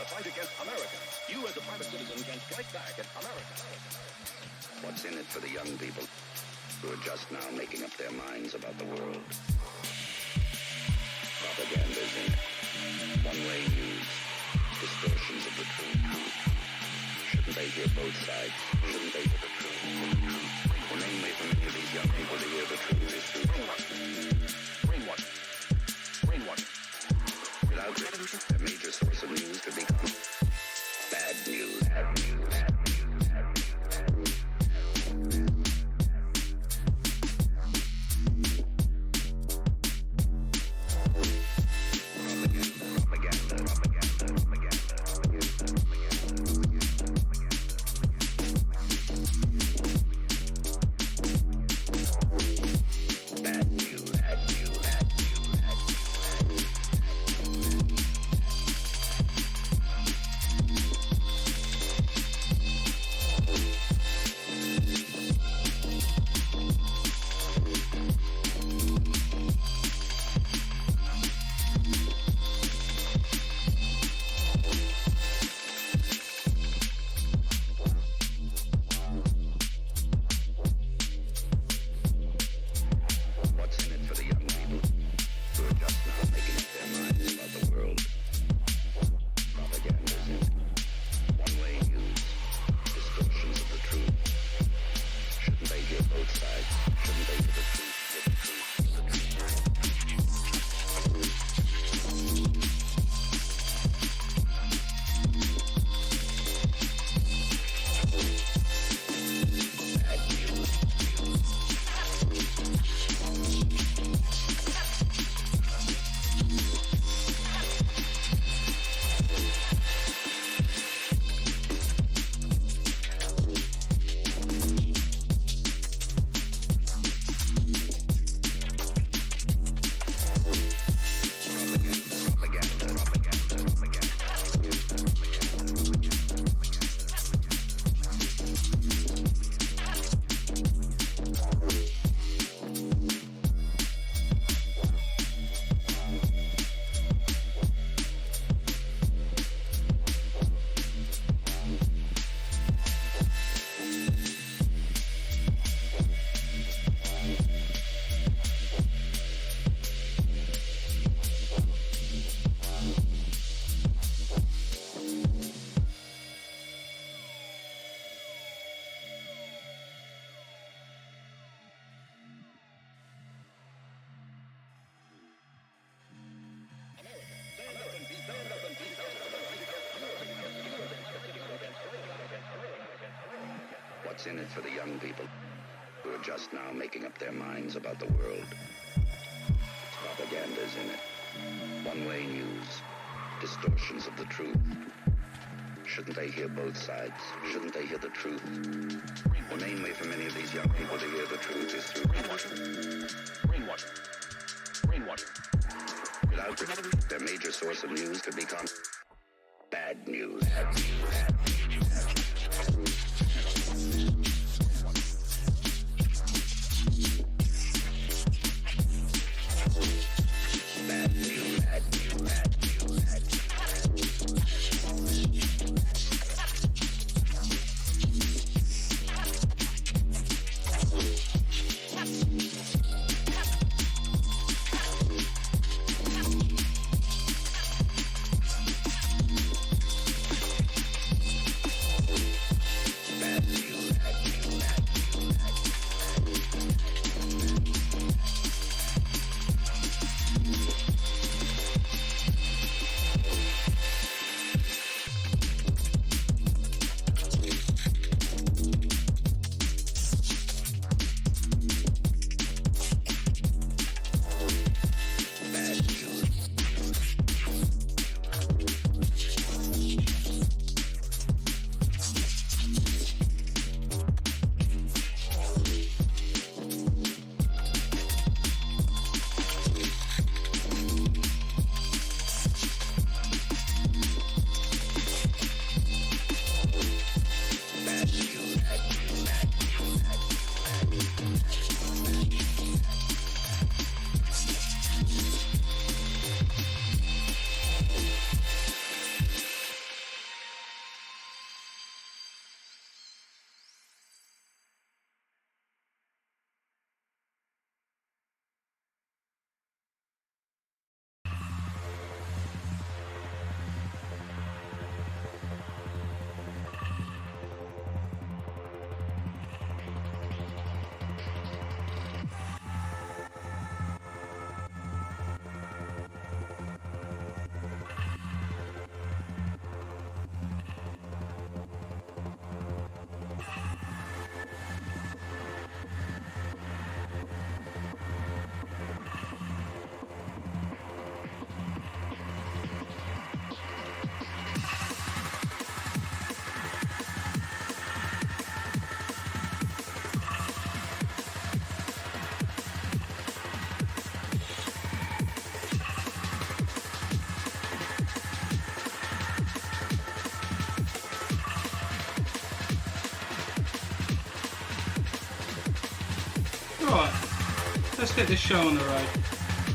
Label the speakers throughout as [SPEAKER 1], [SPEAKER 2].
[SPEAKER 1] fight against America. You as a private citizen can strike back at America.
[SPEAKER 2] What's in it for the young people who are just now making up their minds about the world? Propaganda's in it. One-way news. Distortions of the truth. Shouldn't they hear both sides? Shouldn't they hear the truth? The main way for many of these young people to hear the truth is through
[SPEAKER 1] Brainwash.
[SPEAKER 2] Without it, a major source of news could become bad news. What's in it for the young people who are just now making up their minds about the world? Propaganda's in it. One-way news. Distortions of the truth. Shouldn't they hear both sides? Shouldn't they hear the truth? The main way for many of these young people to hear the truth is through
[SPEAKER 1] Brainwash.
[SPEAKER 2] Without it, their major source of news could become bad news.
[SPEAKER 3] Right, let's get this show on the road.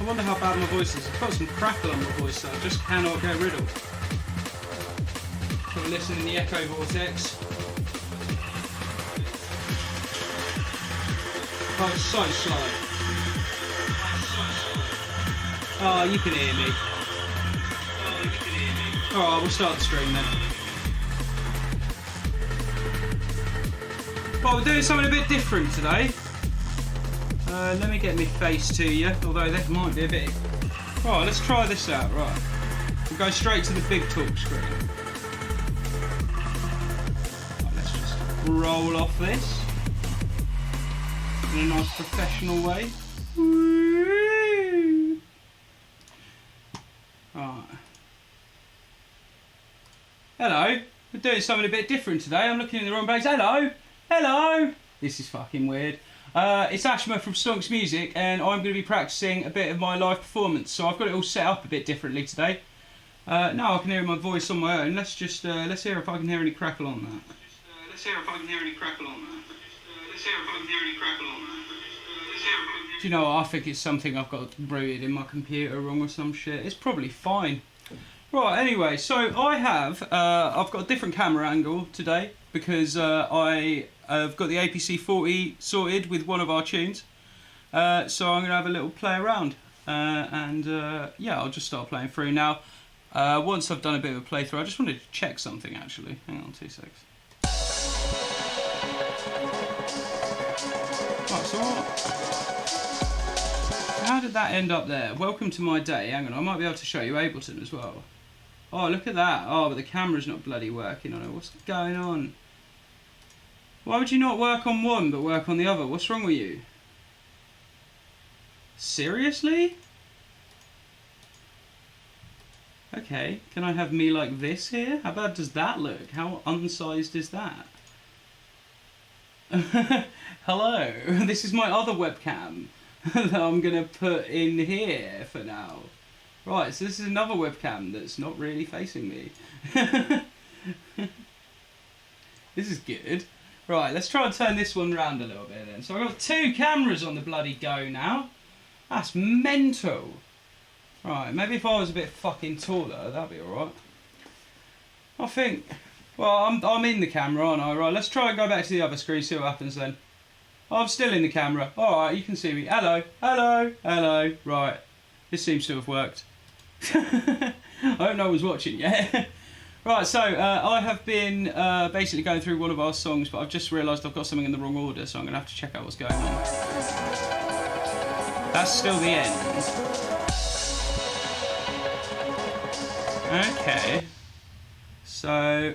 [SPEAKER 3] I wonder how bad my voice is. I've got some crackle on my voice that I just cannot get rid of. Got to listen in the echo vortex. Oh, it's so slow. Oh, you can hear me. Alright, we'll start the stream then. Well, we're doing something a bit different today. Let me get my face to you, although that might be a bit... Right, let's try this out, right. We'll go straight to the big talk screen. Right, let's just roll off this in a nice professional way. Right. Hello, we're doing something a bit different today. I'm looking in the wrong place. Hello! Hello! This is fucking weird. It's Ashema from Stonx Music, and I'm going to be practicing a bit of my live performance. So I've got it all set up a bit differently today. Now I can hear my voice on my own. Let's just let's hear if I can hear any crackle on that. Let's hear if I can hear any crackle on that. Let's hear if I can hear any crackle on that. Do you know what? I think it's something I've got rooted in my computer wrong or some shit. It's probably fine. Right. Anyway, so I've got a different camera angle today because I've got the APC 40 sorted with one of our tunes. So I'm going to have a little play around. Yeah, I'll just start playing through now. Once I've done a bit of a playthrough, I just wanted to check something actually. Hang on 2 seconds. Right, so how did that end up there? Welcome to my day. Hang on, I might be able to show you Ableton as well. Oh, look at that. Oh, but the camera's not bloody working on it. What's going on? Why would you not work on one but work on the other? What's wrong with you? Seriously? Okay, can I have me like this here? How bad does that look? How unsized is that? Hello, this is my other webcam that I'm going to put in here for now. Right, so this is another webcam that's not really facing me. This is good. Right, let's try and turn this one round a little bit then. So I've got 2 cameras on the bloody go now. That's mental. Right, maybe if I was a bit fucking taller, that'd be alright. I think... Well, I'm in the camera, aren't I? Right, let's try and go back to the other screen, see what happens then. I'm still in the camera. Alright, you can see me. Hello, hello, hello. Right, this seems to have worked. I hope no one's watching yet. Right, so I have been basically going through one of our songs, but I've just realised I've got something in the wrong order, so I'm going to have to check out what's going on. That's still the end. Okay. So...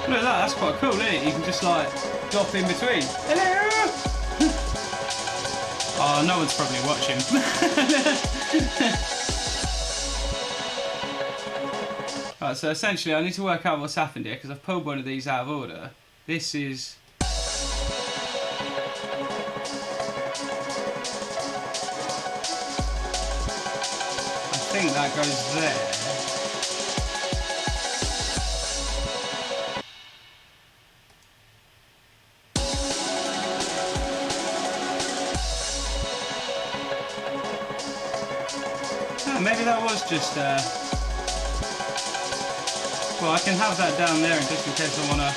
[SPEAKER 3] Look at that, that's quite cool, isn't it? You can just like drop in between. Hello! Oh, no one's probably watching. Right, so essentially I need to work out what's happened here because I've pulled one of these out of order. This is... I think that goes there. Maybe that was just, well, I can have that down there just in case I want to...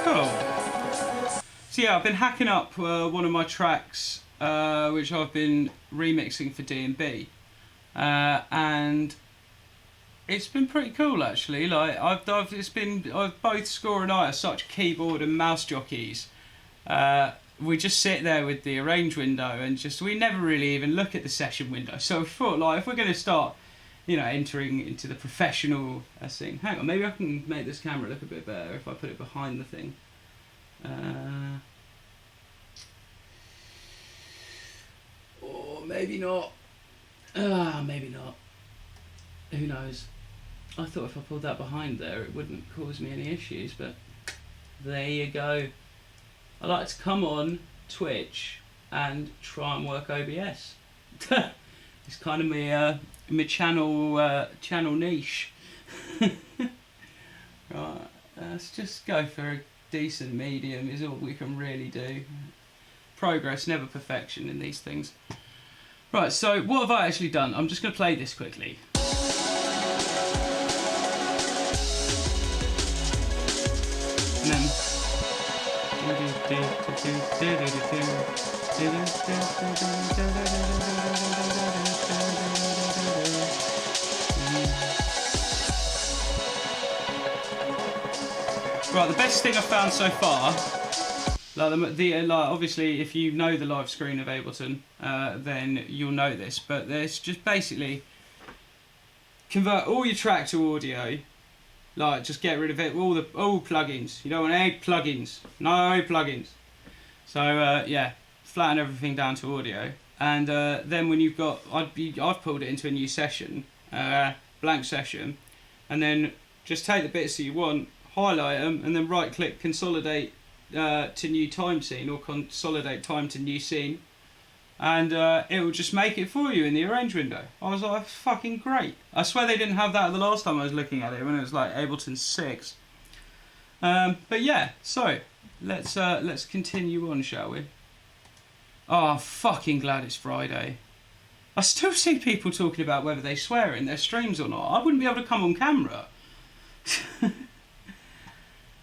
[SPEAKER 3] Cool. So yeah, I've been hacking up one of my tracks, which I've been remixing for D&B. And it's been pretty cool, actually. Like, both Score and I are such keyboard and mouse jockeys. We just sit there with the arrange window and we never really even look at the session window. So we thought, like, if we're going to start, you know, entering into the professional thing. Hang on, maybe I can make this camera look a bit better if I put it behind the thing. maybe not. Maybe not. Who knows? I thought if I pulled that behind there, it wouldn't cause me any issues, but there you go. I like to come on Twitch and try and work OBS. It's kind of my channel niche. Right, let's just go for a decent medium is all we can really do. Progress, never perfection in these things. Right, so what have I actually done? I'm just going to play this quickly. And then... Right, the best thing I've found so far, like obviously if you know the live screen of Ableton, then you'll know this, but there's just basically convert all your track to audio, like just get rid of it, all plugins. You don't want any plugins, no plugins. So yeah, flatten everything down to audio, and then when you've got, I've pulled it into a new session, blank session, and then just take the bits that you want, highlight them, and then right click consolidate to new time scene, or consolidate time to new scene, and it will just make it for you in the arrange window. I was like, fucking great. I swear they didn't have that the last time I was looking at it, when it was like Ableton 6. But yeah, so let's continue on, shall we? Oh, I'm fucking glad it's Friday. I still see people talking about whether they swear in their streams or not. I wouldn't be able to come on camera.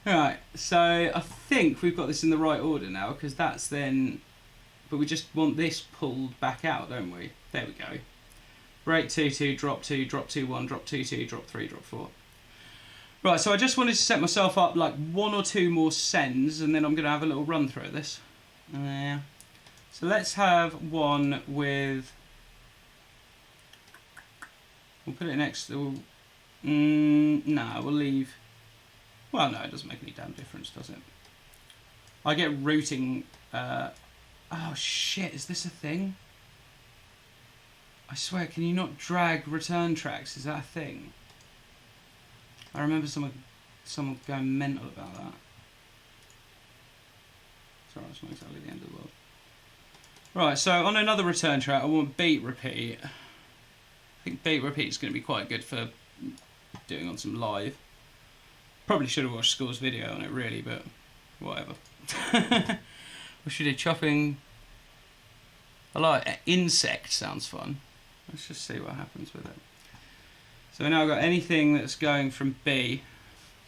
[SPEAKER 3] Right, so I think we've got this in the right order now, because that's then... But we just want this pulled back out, don't we? There we go. Break 2-2, drop 2, drop 2-1, drop 2-2, drop 3, drop 4. Right, so I just wanted to set myself up like 1 or 2 more sends, and then I'm going to have a little run through this. So let's have one with... We'll put it next to... no, we'll leave... Well, no, it doesn't make any damn difference, does it? I get routing... oh, shit, is this a thing? I swear, can you not drag return tracks? Is that a thing? I remember someone going mental about that. Sorry, it's not exactly the end of the world. Right, so on another return track, I want beat repeat. I think beat repeat is going to be quite good for doing on some live. Probably should have watched School's video on it, really, but whatever. We should do chopping. I like insect, sounds fun. Let's just see what happens with it. So now I've got anything that's going from B.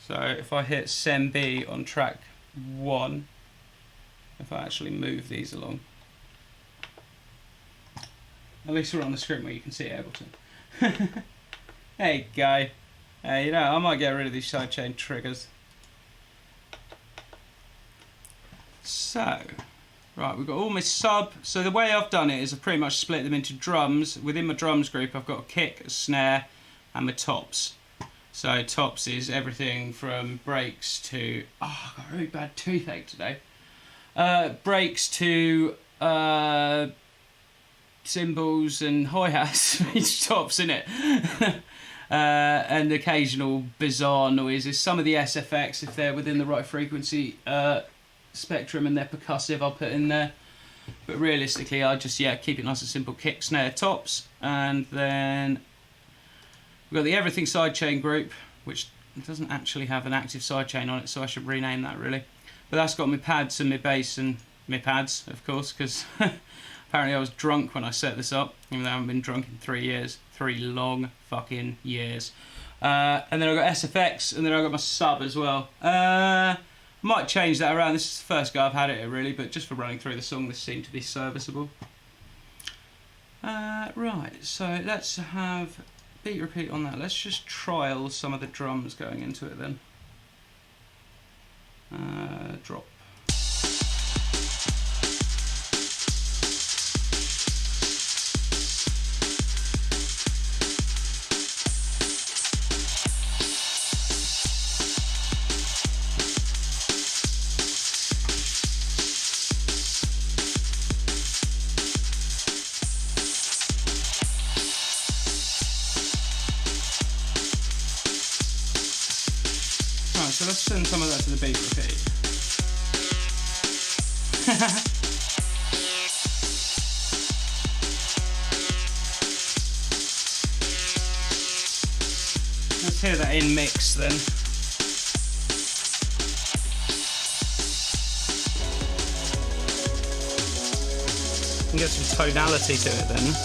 [SPEAKER 3] So if I hit send B on track 1, if I actually move these along. At least we're on the screen where you can see Ableton. Hey, guy. You know, I might get rid of these sidechain triggers. So, right, we've got all my sub. So the way I've done it is I've pretty much split them into drums. Within my drums group, I've got a kick, a snare, and my tops. So tops is everything from breaks to... Oh, I've got a really bad toothache today. Breaks to cymbals and hi-hats. Each tops, innit? And occasional bizarre noises. Some of the SFX, if they're within the right frequency spectrum and they're percussive, I'll put in there. But realistically, I just keep it nice and simple. Kick, snare, tops, and then we've got the everything sidechain group, which doesn't actually have an active sidechain on it, so I should rename that really. But that's got my pads and my bass and my pads, of course, because apparently I was drunk when I set this up, even though I haven't been drunk in 3 years. 3 long fucking years. And then I've got SFX, and then I've got my sub as well. Might change that around. This is the first go I've had it really, but just for running through the song, this seemed to be serviceable. Right, so let's have beat repeat on that. Let's just trial some of the drums going into it then. Drop. so let's send some of that to the beat repeat. Let's hear that in mix then. And get some tonality to it then.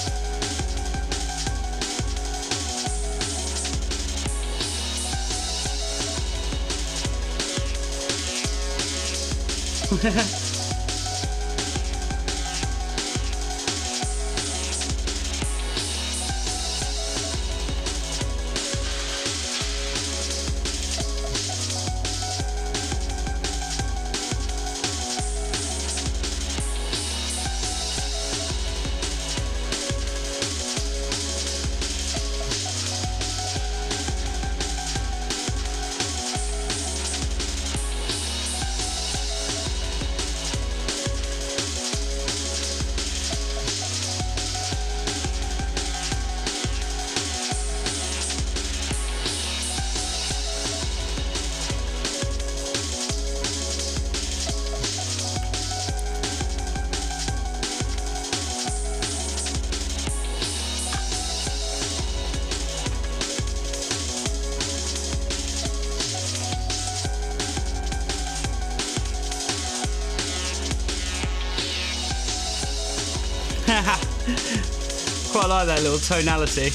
[SPEAKER 3] Quite like that little tonality.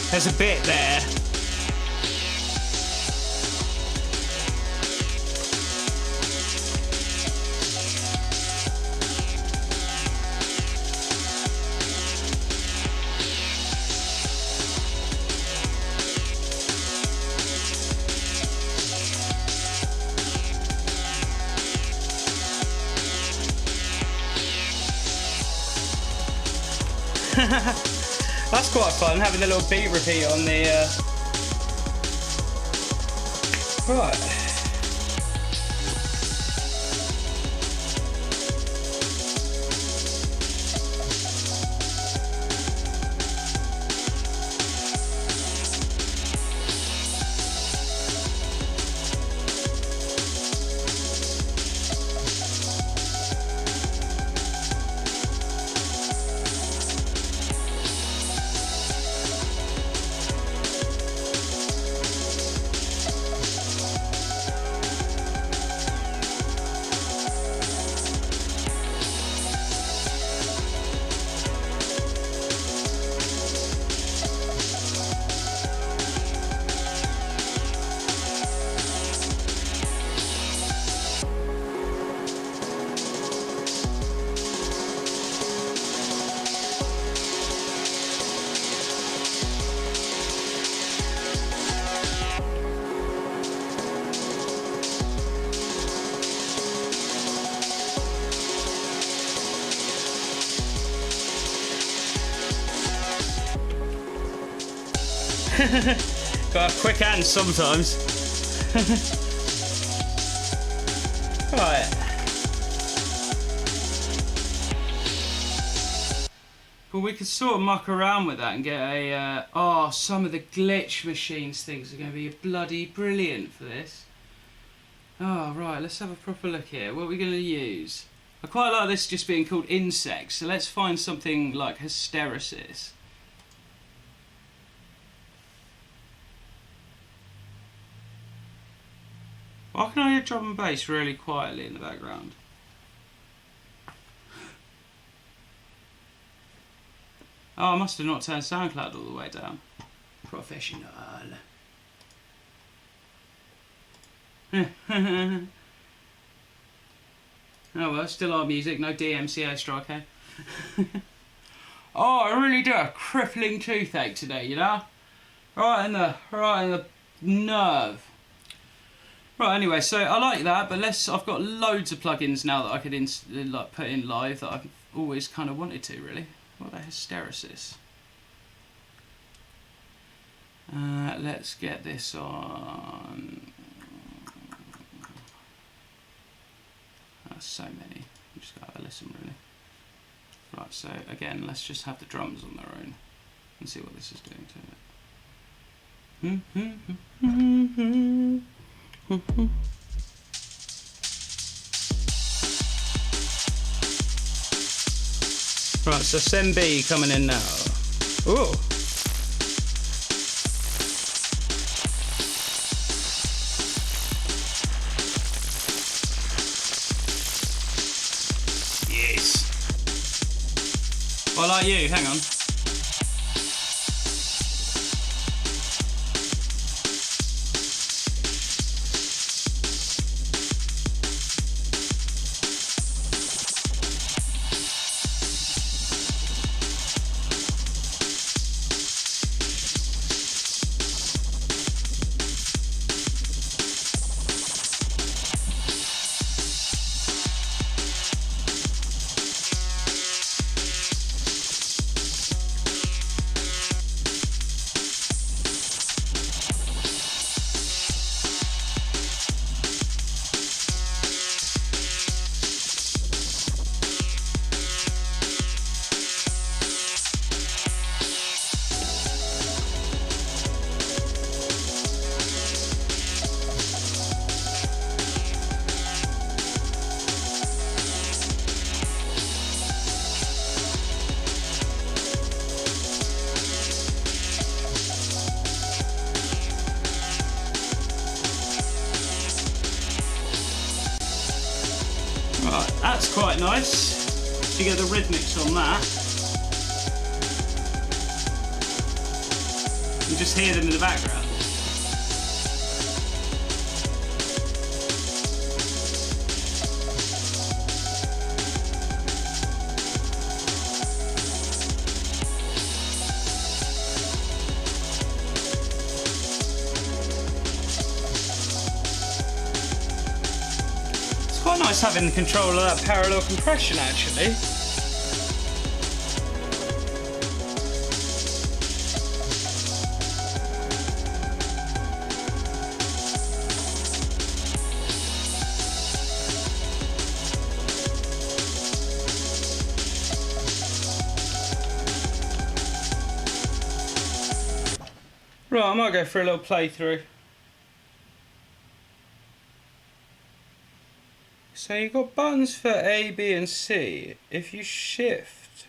[SPEAKER 3] There's a bit there. That's quite fun, having a little beat repeat on the right. Got a quick hand sometimes. Right. Well, we could sort of muck around with that and get a... oh, some of the glitch machines things are going to be bloody brilliant for this. Oh, right, let's have a proper look here. What are we going to use? I quite like this just being called insects, so let's find something like hysteresis. Why can I hear drum and bass really quietly in the background? Oh, I must have not turned Soundcloud all the way down. Professional. Oh well, still our music, no DMCA strike, eh? Oh, I really do a crippling toothache today, you know? Right in the nerve. Right, anyway, so I like that, but I've got loads of plugins now that I could like put in live that I've always kind of wanted to, really. What the hysteresis? Let's get this on. That's so many. You just gotta have a listen, really. Right, so again, let's just have the drums on their own and see what this is doing to it. Right, so Sem B coming in now. Ooh. Yes. Well, like you, hang on. Right, that's quite nice. You get the rhythmics on that. You just hear them in the background. Quite nice having control of that parallel compression, actually. Right, I might go for a little playthrough. So you've got buttons for A, B and C. If you shift...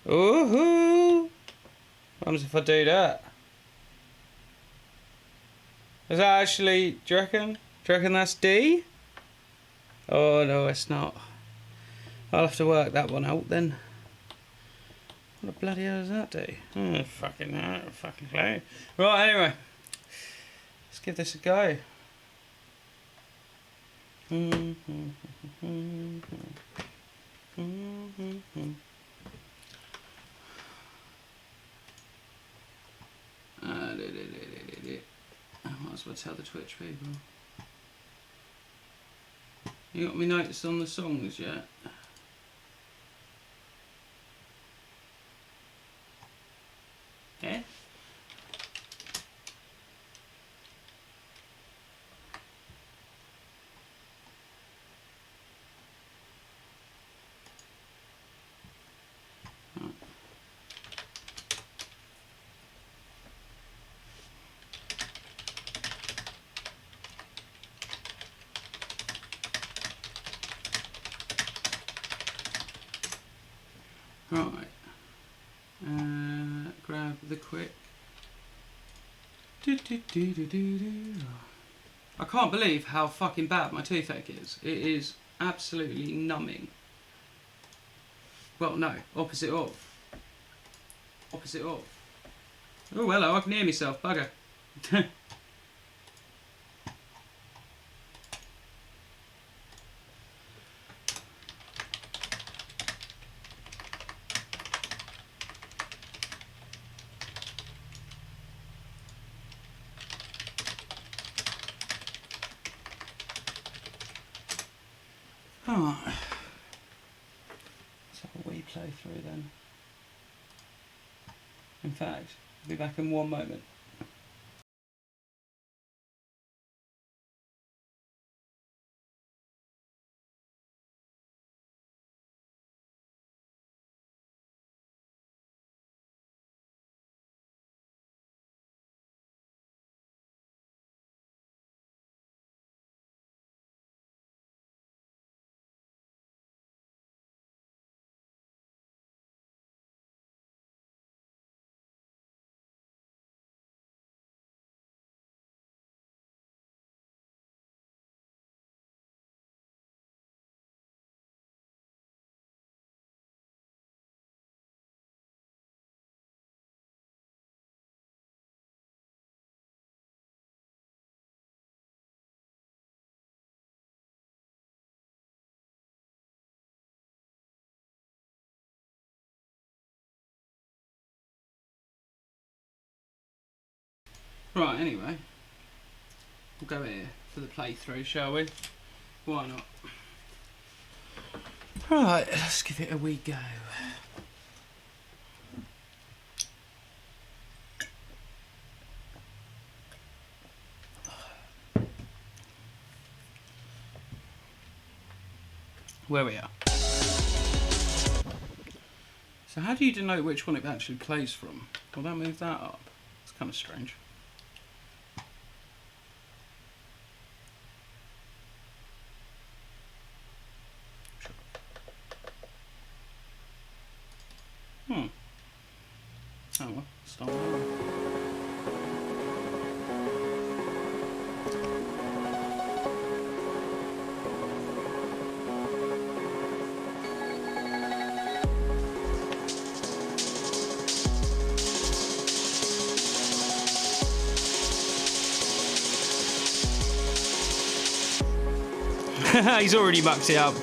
[SPEAKER 3] Ooh-hoo! What happens if I do that? Is that actually... Do you reckon? Do you reckon that's D? Oh no, it's not. I'll have to work that one out then. What the bloody hell does that do? Oh, fucking clue. Right, anyway. Let's give this a go. I might as well tell the Twitch people. You got me noticed on the songs yet? Yeah? Right, grab the quick. I can't believe how fucking bad my toothache is. It is absolutely numbing. Well, no, opposite of. Opposite of. Oh, hello, I can hear myself, bugger. Alright, let's have a wee play through then. In fact, I'll be back in one moment. Right, anyway. We'll go here for the playthrough, shall we? Why not? Right, let's give it a wee go. Where we are. So how do you denote which one it actually plays from? Will that move that up? It's kind of strange. Oh well, start with that one. He's already mucked it up.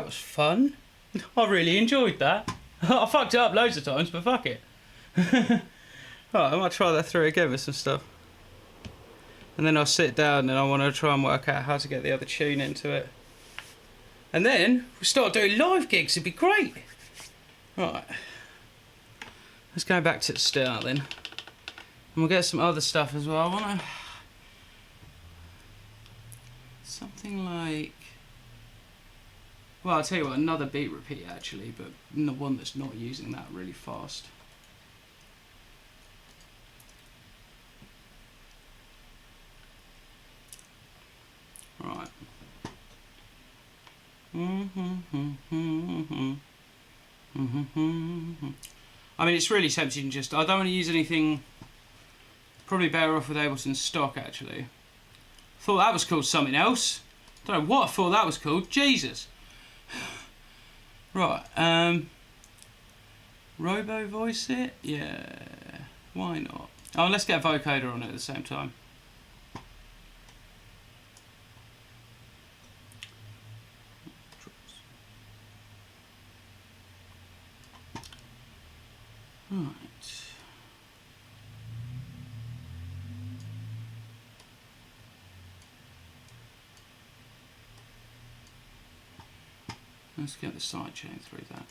[SPEAKER 3] was fun. I really enjoyed that. I fucked it up loads of times, but fuck it. Right, I might try that through again with some stuff. And then I'll sit down and I want to try and work out how to get the other tune into it. And then we'll start doing live gigs, it'd be great. Right. Let's go back to the start then. And we'll get some other stuff as well. I want to... something like... well, I'll tell you what, another beat repeat actually, but one that's not using that really fast. Right. I mean, it's really tempting just... I don't want to use anything... probably better off with Ableton's stock actually. Thought that was called something else. Don't know what I thought that was called. Jesus. Right, Robo voice it? Yeah, why not? Oh, let's get a vocoder on it at the same time. Right. Let's get the sidechain through that.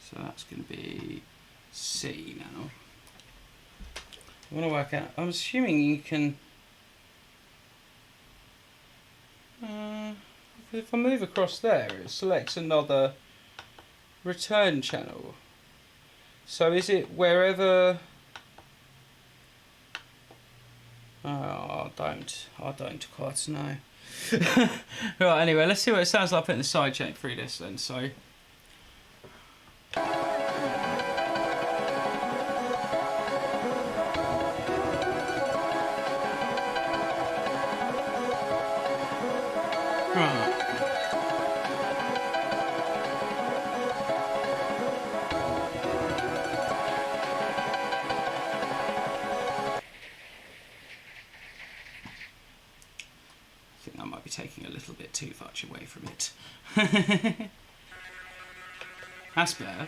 [SPEAKER 3] So that's going to be C now. I want to work out. I'm assuming you can. If I move across there, it selects another return channel. So is it wherever? Oh, I don't quite know. Right, anyway, let's see what it sounds like putting the sidechain through this then. So. Right. I think that might be taking a little bit too much away from it. That's better.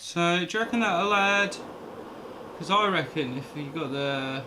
[SPEAKER 3] So, do you reckon that'll add? Because I reckon if you got the...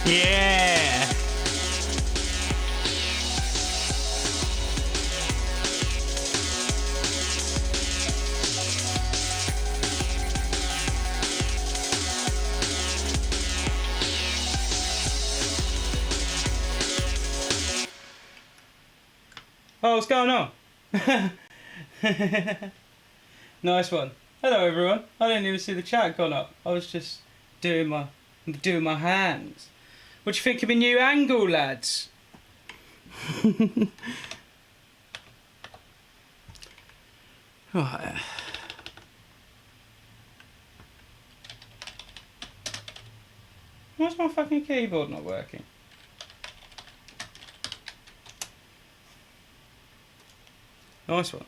[SPEAKER 3] Yeah. Oh, what's going on? Nice one. Hello everyone. I didn't even see the chat gone up. I was just doing my hands. What do you think of my new angle, lads? Right. Why's my fucking keyboard not working? Nice one.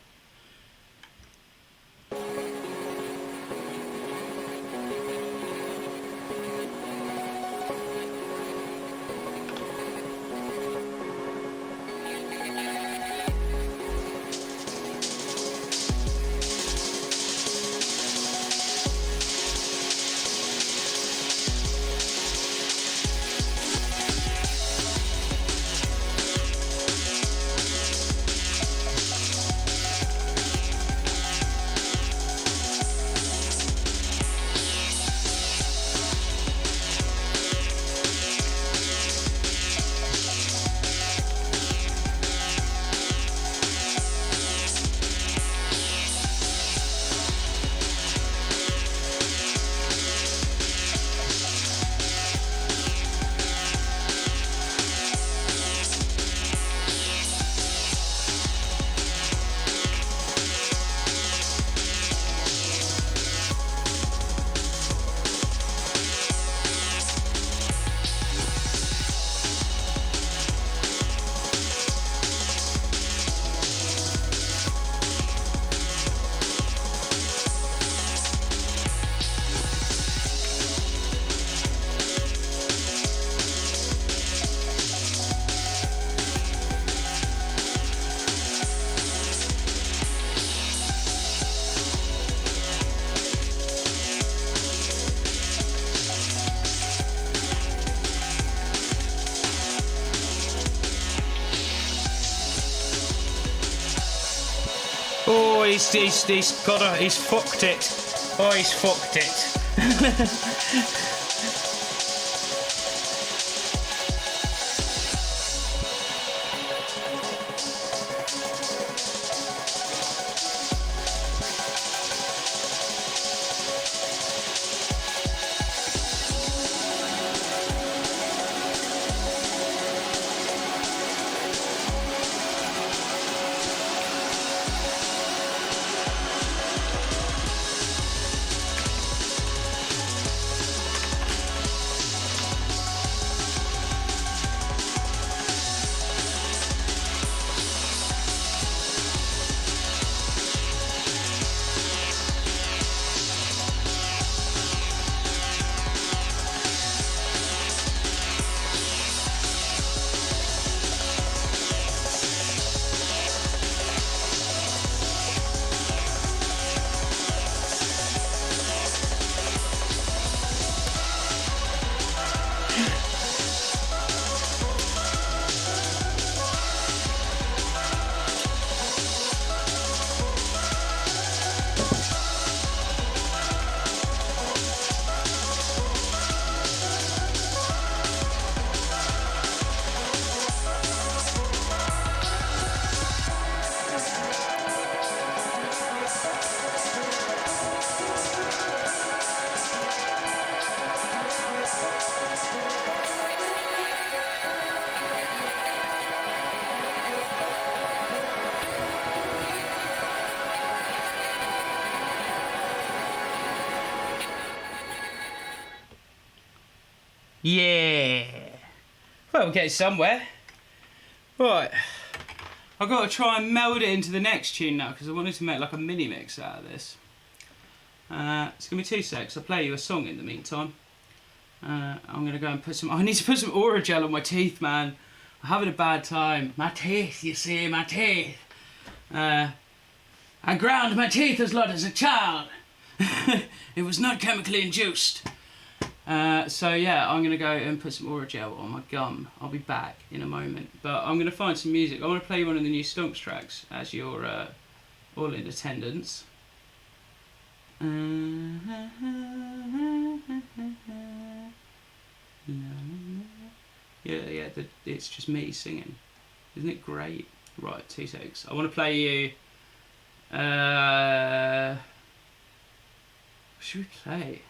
[SPEAKER 3] Oh, he's fucked it. Oh, he's fucked it. Yeah. Well, we'll get somewhere. Right. I've got to try and meld it into the next tune now because I wanted to make like a mini mix out of this. It's going to be 2 secs. I'll play you a song in the meantime. I'm going to go and put some... I need to put some Aura Gel on my teeth, man. I'm having a bad time. My teeth, you see, my teeth. I ground my teeth as lot as a child. It was not chemically induced. So yeah, I'm going to go and put some Oragel on my gum. I'll be back in a moment. But I'm going to find some music. I want to play one of the new Stonx tracks as you're all in attendance. Yeah, it's just me singing. Isn't it great? Right, 2 seconds. I want to play you... what should we play?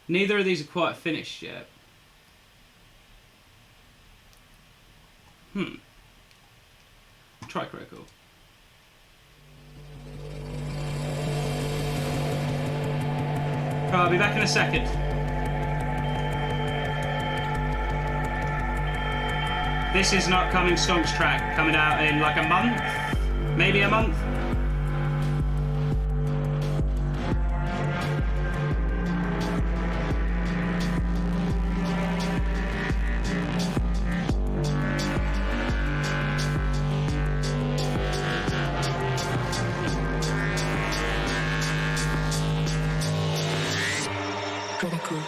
[SPEAKER 3] Neither of these are quite finished yet. Try critical. Right, I'll be back in a second. This is an upcoming Stonx track coming out in like a month, maybe a month.
[SPEAKER 4] Critical.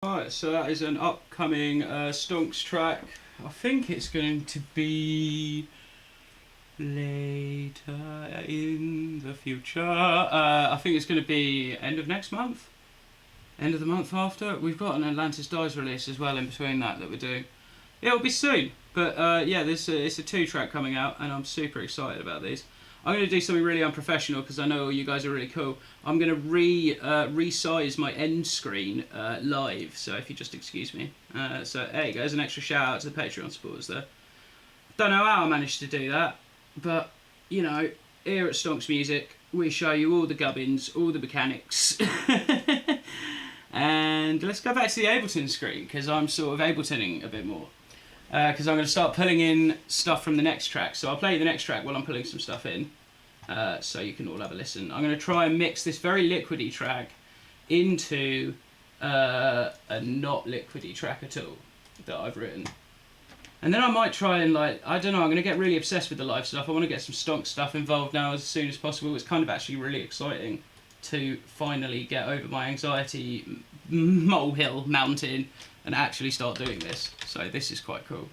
[SPEAKER 3] Right, so that is an upcoming Stonx track. I think it's going to be later in the future. I think it's going to be end of next month. End of the month after. We've got an Atlantis Dies release as well in between that we're doing. Yeah, it'll be soon. But yeah, it's a 2-track coming out and I'm super excited about these. I'm going to do something really unprofessional because I know you guys are really cool. I'm going to resize my end screen live, so if you just excuse me. So there you go, there's an extra shout out to the Patreon supporters there. Don't know how I managed to do that, but you know, here at Stonx Music, we show you all the gubbins, all the mechanics. And let's go back to the Ableton screen because I'm sort of Abletoning a bit more. Because I'm going to start pulling in stuff from the next track. So I'll play you the next track while I'm pulling some stuff in. So you can all have a listen. I'm going to try and mix this very liquidy track into a not liquidy track at all. that I've written. And then I might try and, like, I don't know, I'm going to get really obsessed with the live stuff. I want to get some Stonx stuff involved now as soon as possible. It's kind of actually really exciting to finally get over my anxiety mountain and actually start doing this. So this is quite cool.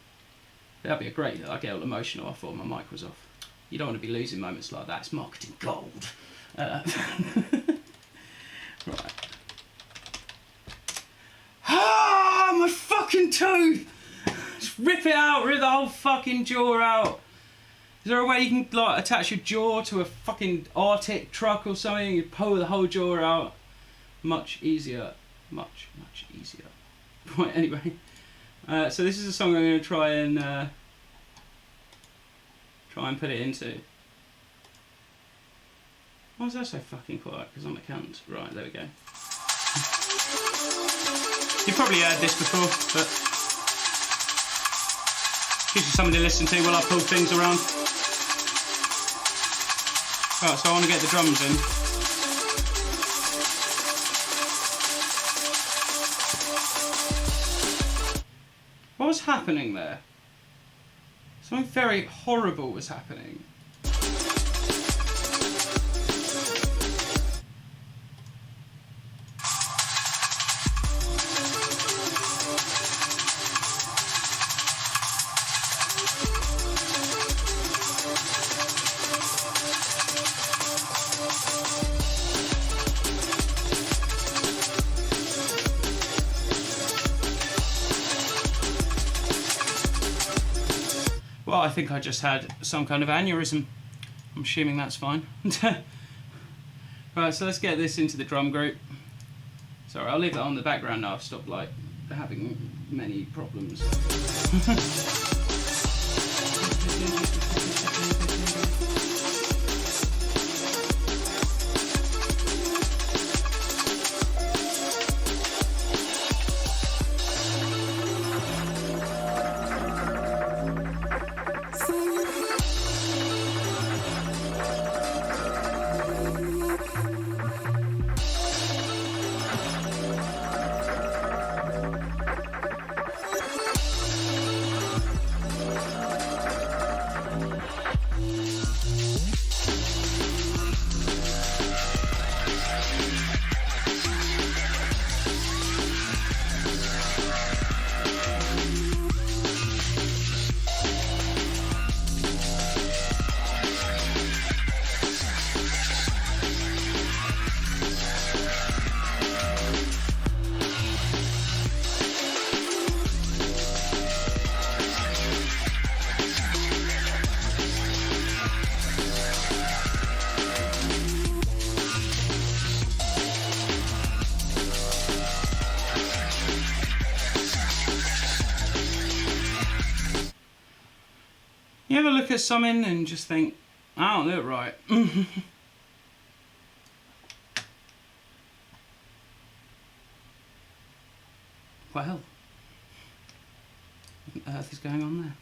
[SPEAKER 3] That'd be great. I get all emotional. I thought my mic was off. You don't want to be losing moments like that. It's marketing gold. Right. Ah, my fucking tooth! Just rip it out, rip the whole fucking jaw out. Is there a way you can like attach your jaw to a fucking Arctic truck or something? You pull the whole jaw out. Much easier. Much easier. Right, anyway. So this is a song I'm going to try and put it into. Why is that so fucking quiet? Because I'm a cunt. Right, there we go. You've probably heard this before, but gives you something to listen to while I pull things around. Right, so I want to get the drums in. What was happening there? Something very horrible was happening. Well, I think I just had some kind of aneurysm. I'm assuming that's fine. Right, so let's get this into the drum group. Sorry, I'll leave that on the background now. I've stopped like having many problems. You ever look at something and just think, I don't do it right? Well, what on earth is going on there?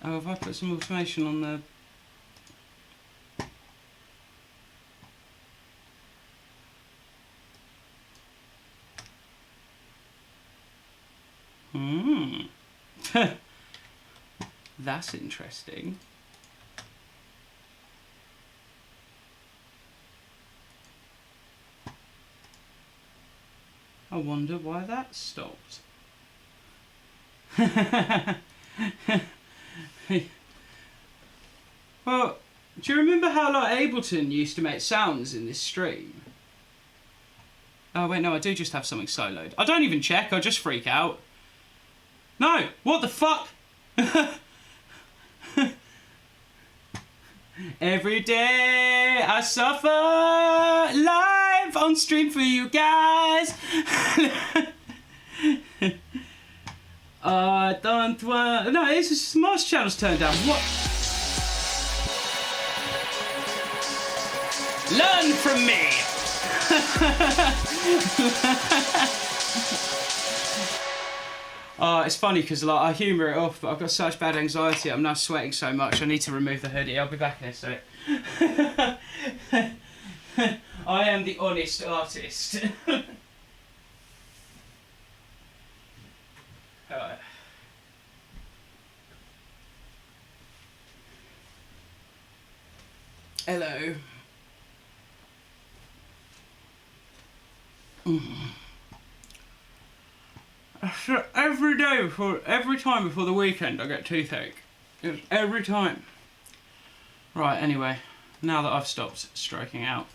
[SPEAKER 3] Oh, have I put some automation on the... That's interesting. I wonder why that stopped. Well, do you remember how like Ableton used to make sounds in this stream? Oh wait, no, I do just have something soloed. I don't even check, I just freak out. No, what the fuck? Every day I suffer live on stream for you guys. I don't want... No, it's just Master Channel's turned down. What? Learn from me. It's funny because like I humour it off, but I've got such bad anxiety. I'm now sweating so much. I need to remove the hoodie. I'll be back in a sec. I am the honest artist. Hello. So every time before the weekend I get toothache. It's every time. Right, anyway, now that I've stopped striking out.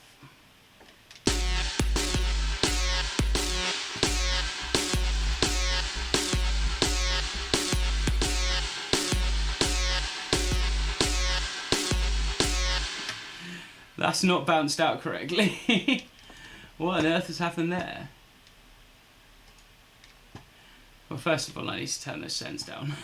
[SPEAKER 3] That's not bounced out correctly. What on earth has happened there? Well, first of all, I need to turn those sends down.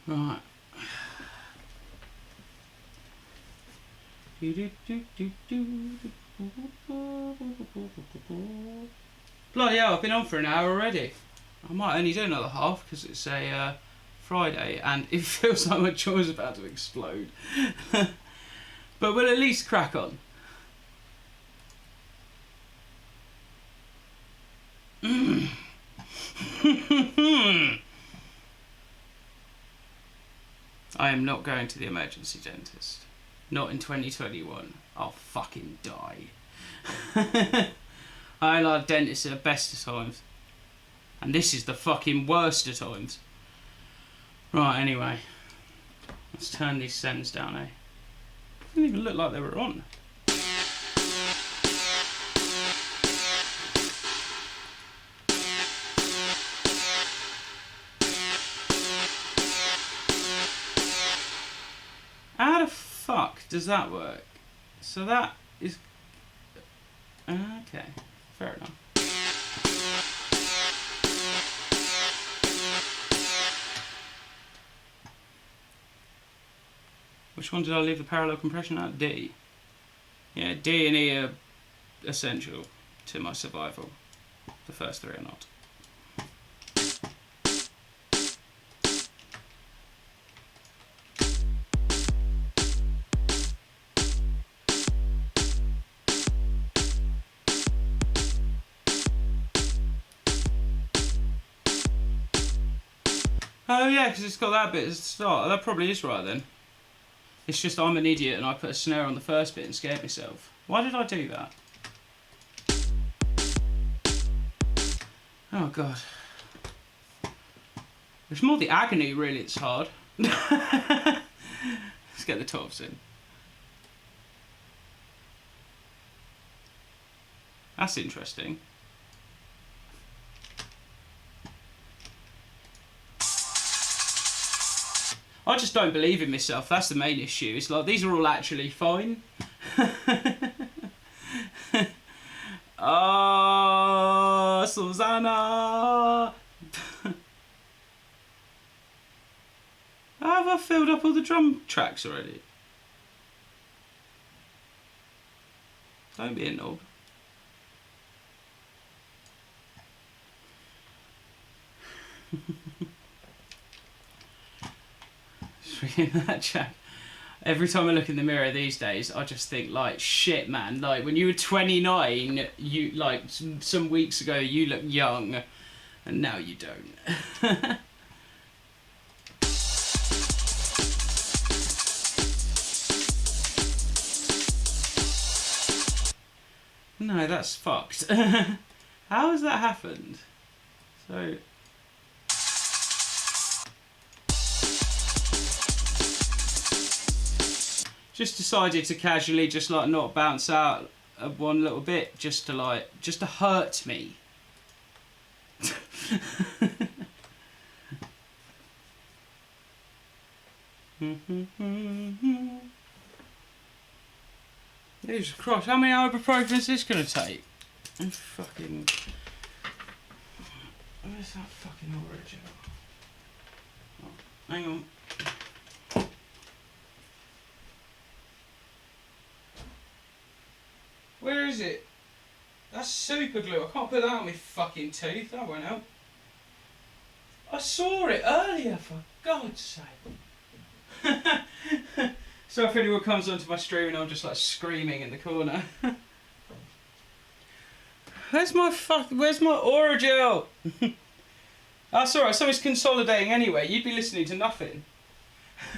[SPEAKER 3] Right. Bloody hell, I've been on for an hour already. I might only do another half because it's a Friday and it feels like my jaw's about to explode. But we'll at least crack on. I am not going to the emergency dentist. Not in 2021. I'll fucking die. I like dentists at the best of times. And this is the fucking worst of times. Right, anyway. Let's turn these sends down, eh? They didn't even look like they were on. How the fuck does that work? So that is... Okay, fair enough. Which one did I leave the parallel compression at? D. Yeah, D and E are essential to my survival. The first three are not. Oh yeah, because it's got that bit at the start. That probably is right then. It's just I'm an idiot and I put a snare on the first bit and scared myself. Why did I do that? Oh god. It's more the agony really, it's hard. Let's get the tops in. That's interesting. I just don't believe in myself, that's the main issue. It's like, these are all actually fine. Oh, Susanna! Have I filled up all the drum tracks already? Don't be a knob. That chat. Every time I look in the mirror these days, I just think like, shit, man. Like when you were 29, you like some weeks ago you look young, and now you don't. No, that's fucked. How has that happened? So. Just decided to casually just like not bounce out of one little bit just to hurt me. Jesus Christ, how many ibuprofen is this gonna take? I'm fucking... Where's that fucking original? Oh, hang on. Where is it? That's super glue. I can't put that on my fucking tooth. That won't help. I saw it earlier, for God's sake. So if anyone comes onto my stream and I'm just like screaming in the corner. Where's my Oragel? That's alright, something's consolidating anyway. You'd be listening to nothing.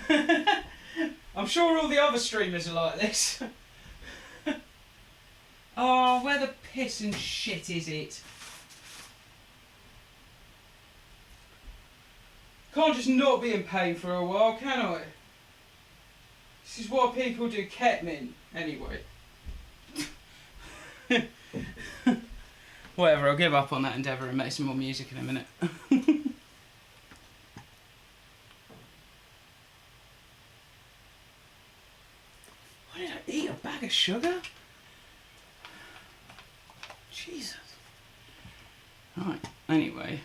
[SPEAKER 3] I'm sure all the other streamers are like this. Oh, where the piss and shit is it? Can't just not be in pain for a while, can I? This is why people do ketamine, anyway. Whatever, I'll give up on that endeavour and make some more music in a minute. Why did I eat a bag of sugar? Jesus. Right, anyway.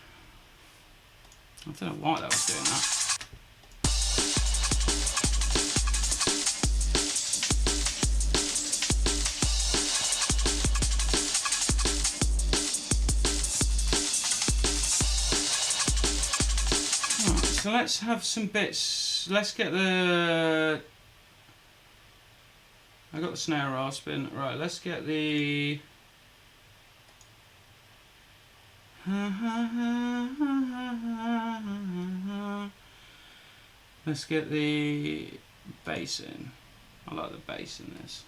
[SPEAKER 3] I don't know why that was doing that. Right, so let's have some bits. Let's get the... I got the snare rasping. Right, let's get the... Let's get the bass in. I like the bass in this.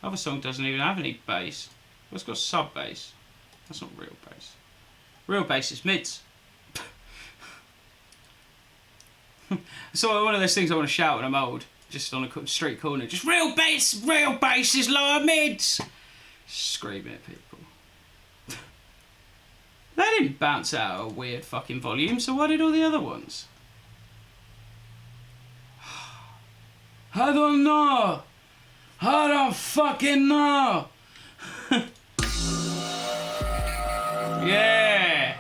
[SPEAKER 3] Other song doesn't even have any bass. Well, it's got sub bass. That's not real bass. Real bass is mids. So one of those things I want to shout when I'm old, just on a street corner. Just real bass is lower mids. Screaming at people. They didn't bounce out a weird fucking volume, so why did all the other ones? I don't know. I don't fucking know. Yeah.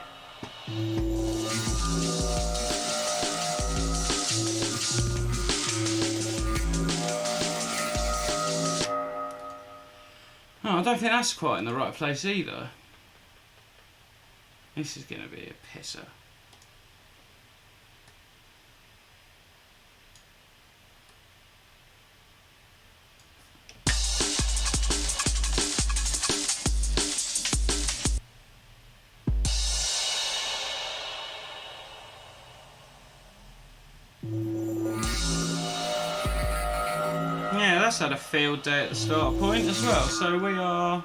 [SPEAKER 3] Oh, I don't think that's quite in the right place either. This is going to be a pisser. Yeah, that's had a field day at the start point as well, so we are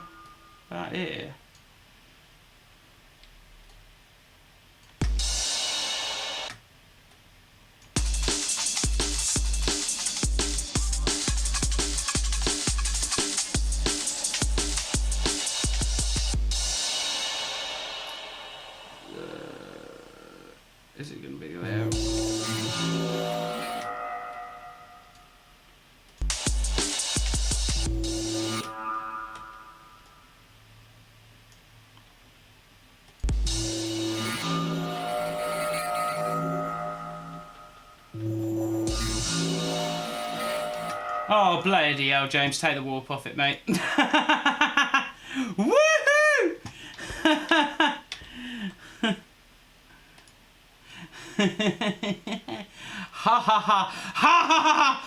[SPEAKER 3] about here. Is it going to be there? Oh, bloody hell, James, take the warp off it, mate. Woohoo! Ha ha ha ha ha ha.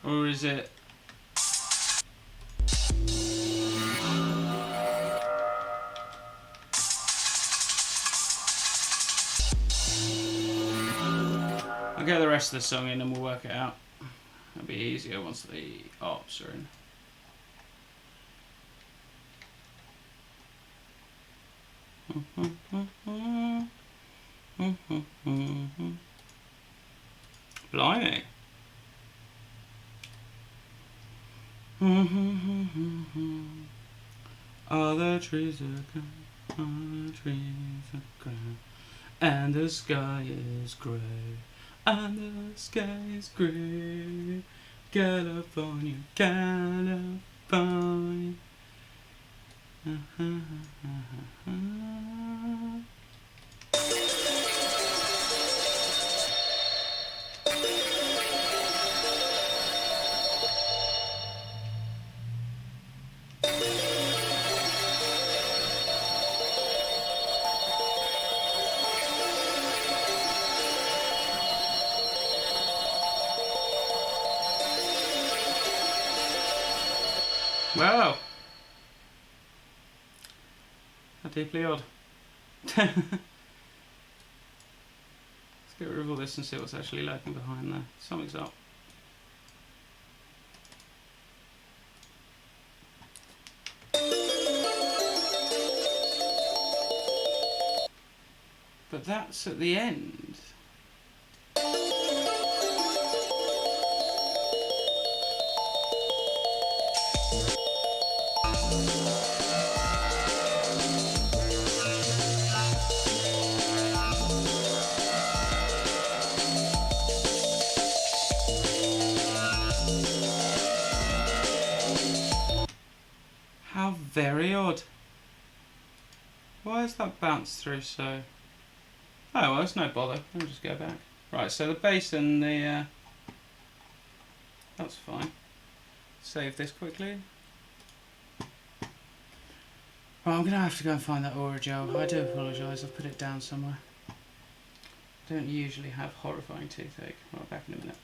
[SPEAKER 3] Or is it? I'll get the rest of the song in and we'll work it out. It'll be easier once the arps are in. Blimey. All the trees are gone, all the trees are gone, and the sky is grey, and the sky is grey. California, California. Wow. How deeply odd. Let's get rid of all this and see what's actually lurking behind there. Something's up. But that's at the end. How very odd. Why has that bounced through so... Oh well, it's no bother. I'll just go back. Right, so the bass and the... That's fine. Save this quickly. Right, I'm going to have to go and find that aura gel. I do apologise, I've put it down somewhere. I don't usually have horrifying toothache. Right, back in a minute.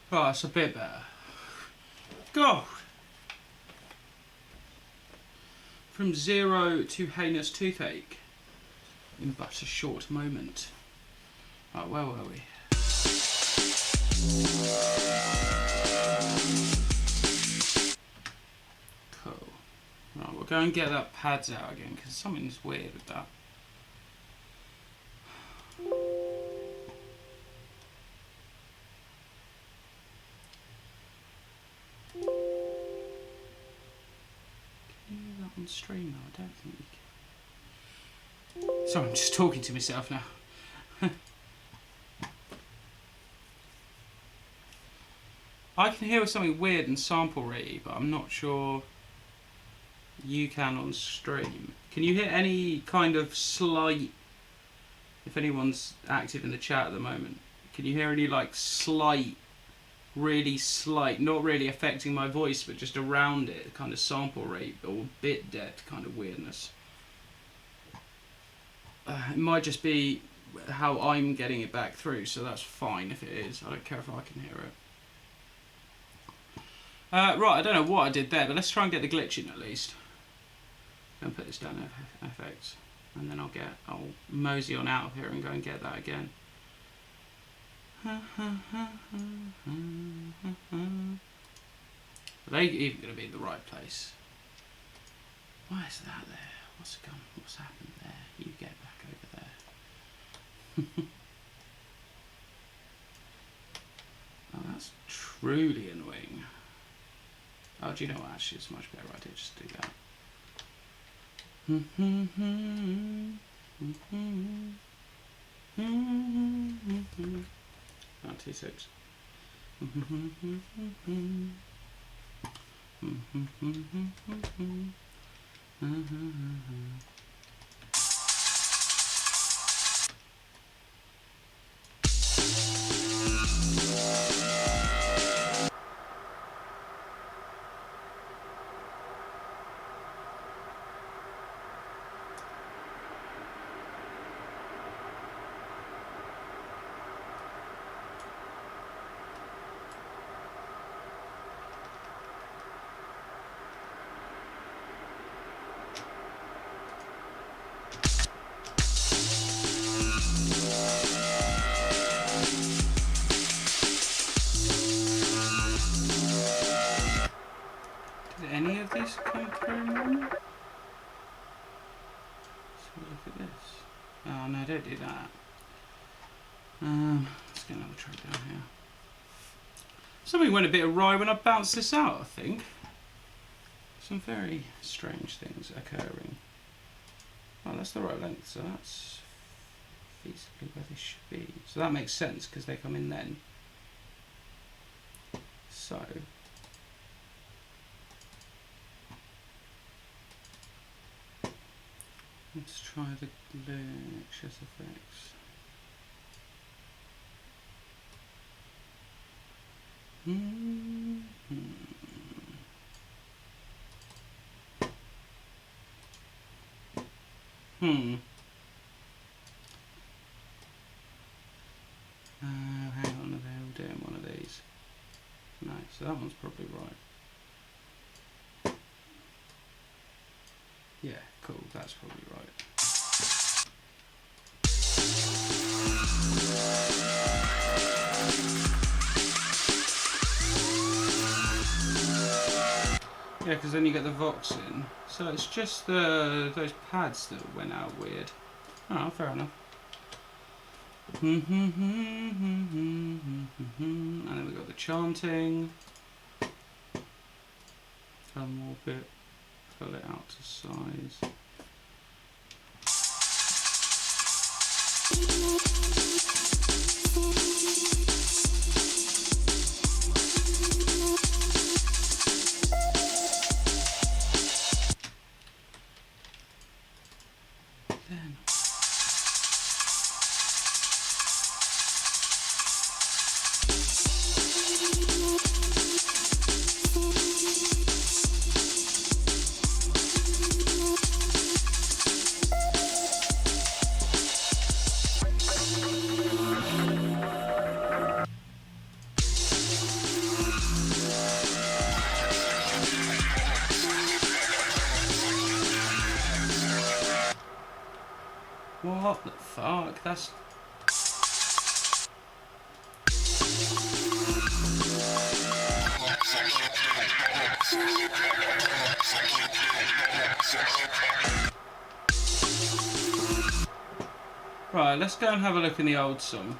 [SPEAKER 3] Right, it's a bit better. God! From zero to heinous toothache in but a short moment. Right, where were we? Cool. Right, we'll go and get that pads out again because something's weird with that. On stream now, I don't think you can. Sorry, I'm just talking to myself now. I can hear something weird and sample ratey, but I'm not sure you can on stream. Can you hear any kind of slight, if anyone's active in the chat at the moment, can you hear any like slight, really slight, not really affecting my voice, but just around it, kind of sample rate or bit depth kind of weirdness? It might just be how I'm getting it back through, so that's fine if it is. I don't care if I can hear it. Right, I don't know what I did there, but let's try and get the glitch in at least. And put this down FX, and then I'll mosey on out of here and go and get that again. Are they even going to be in the right place? Why is that there? What's happened there? You get back over there. Oh, that's truly annoying. Oh, do you know what? Actually, it's a much better idea just to do that. Oh, T6. Any of this come through now? Let's have a look at this. Oh no, don't do that. Let's get another track down here. Something went a bit awry when I bounced this out, I think. Some very strange things occurring. Oh, that's the right length, so that's feasibly where they should be. So that makes sense because they come in then. So let's try the glitch effects. Hang on, are they all doing one of these? No, so that one's probably right. Yeah, cool, that's probably right. Yeah, because then you get the Vox in. So it's just those pads that went out weird. Oh, fair enough. And then we've got the chanting. One more bit. Fill it out to size. Then What the fuck? That's... Right, let's go and have a look in the old song.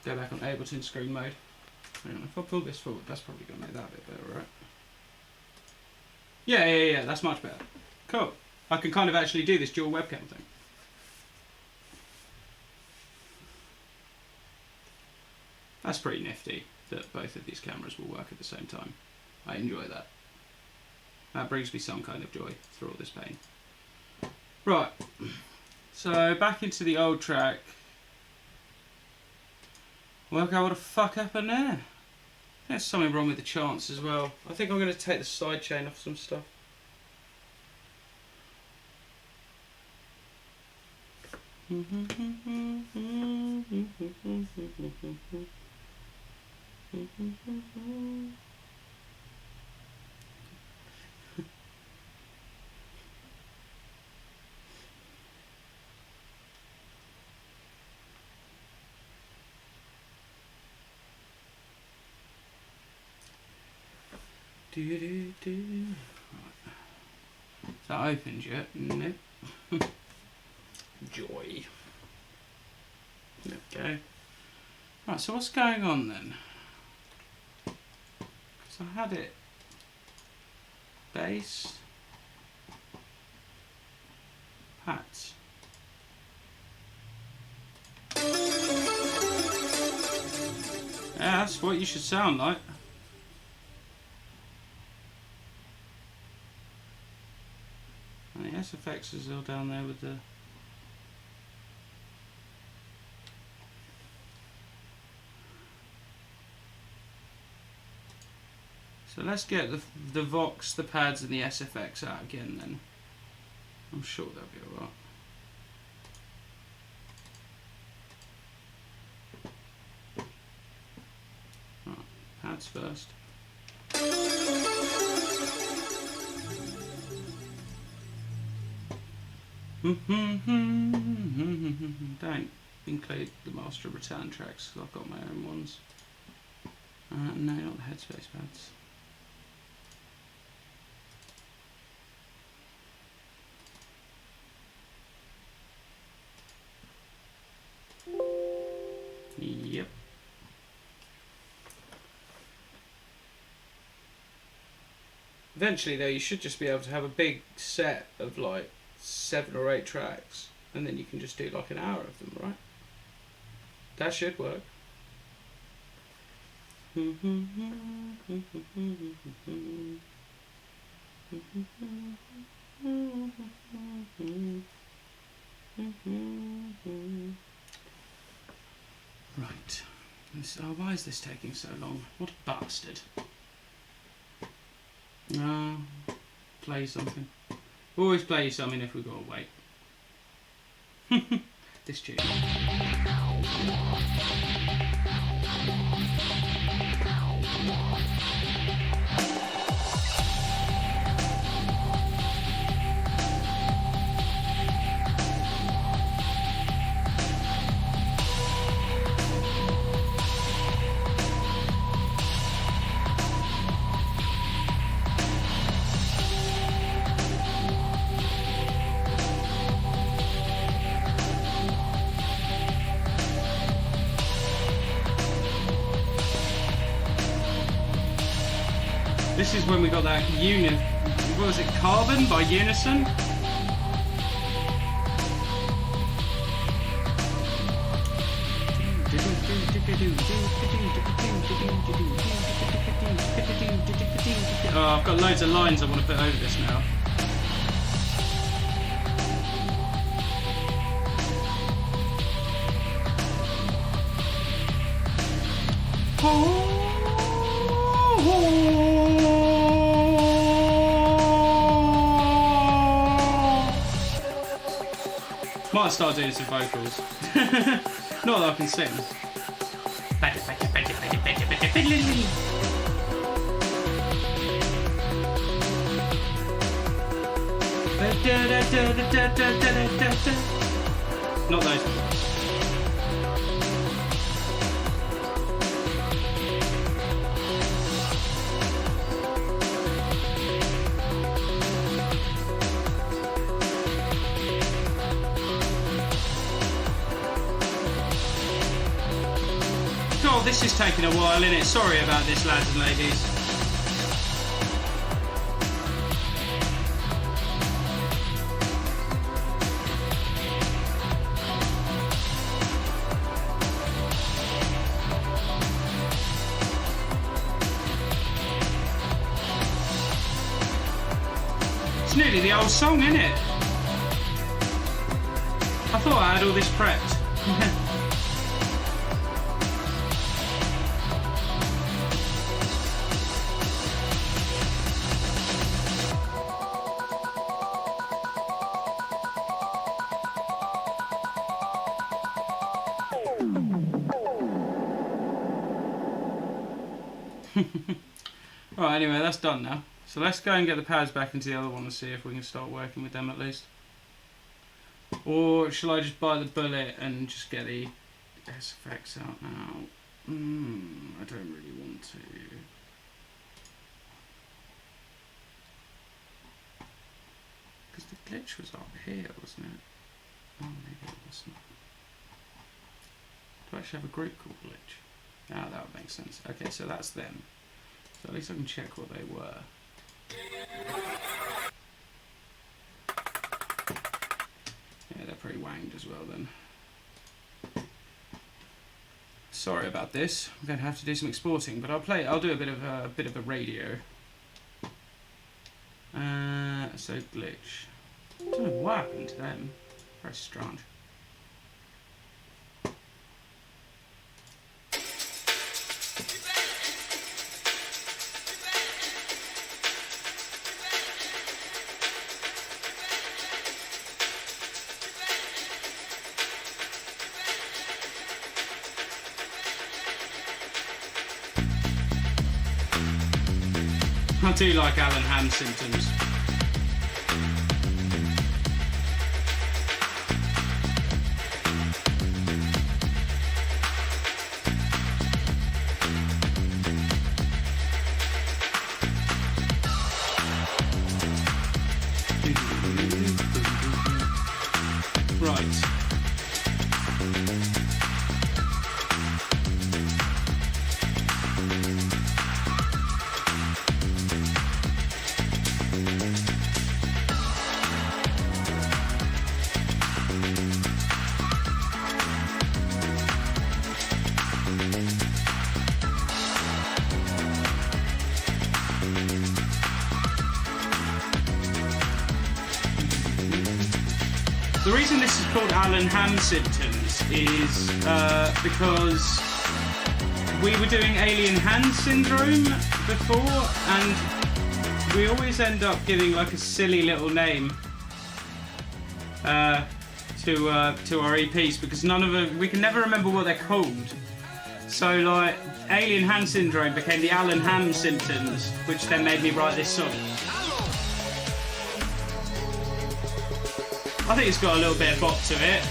[SPEAKER 3] Go back on Ableton screen mode. Hang on, if I pull this forward, that's probably going to make that a bit better, right? Yeah, that's much better. Cool. I can kind of actually do this dual webcam thing. That's pretty nifty that both of these cameras will work at the same time. I enjoy that. That brings me some kind of joy through all this pain. Right. So back into the old track. Work out what the fuck happened there. There's something wrong with the chants as well. I think I'm going to take the sidechain off some stuff. Is that opened yet? Nope. Joy. Okay. Right, so what's going on then? So I had it. Bass. Pads. Yeah, that's what you should sound like. And the SFX is all down there with the... So let's get the Vox, the pads and the SFX out again then. I'm sure they'll be alright. Right, pads first. Don't include the master return tracks because I've got my own ones. No, not the headspace pads. Yep. Eventually though you should just be able to have a big set of like 7 or 8 tracks and then you can just do like an hour of them, right? That should work. Right. Why is this taking so long? What a bastard. Play something. Always play you something if we've got to wait. This tune. This is when we got that what was it, Carbon by Unison? Oh, I've got loads of lines I want to put over this now. Might start doing some vocals. Not that I can sing. Not those. God, this is taking a while, isn't it? Sorry about this, lads and ladies. It's nearly the old song, isn't it? I thought I had all this prepped. Right, anyway, that's done now. So let's go and get the pads back into the other one and see if we can start working with them at least. Or shall I just bite the bullet and just get the SFX out now? I don't really want to. Because the glitch was up here, wasn't it? Oh, maybe it wasn't. Do I actually have a group called glitch? Ah, that would make sense. Okay, so that's them. So at least I can check what they were. Yeah, they're pretty wanged as well then. Sorry about this. I'm going to have to do some exporting, but I'll do a bit of a radio. So glitch. I don't know what happened to them. Very strange. I do like Alan Ham symptoms. Right. The reason this is called Alan Ham symptoms is because we were doing alien hand syndrome before, and we always end up giving like a silly little name to our EPs because we can never remember what they're called. So like alien hand syndrome became the Alan Ham symptoms, which then made me write this song. I think it's got a little bit of bop to it.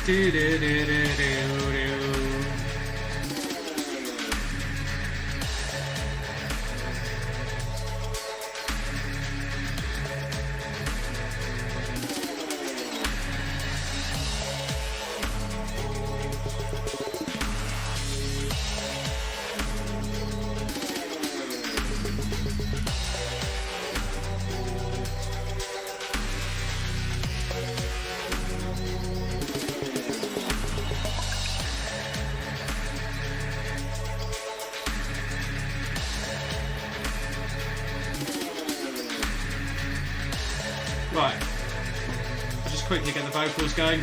[SPEAKER 3] Do do do do do do. Right, I'll just quickly get the vocals going.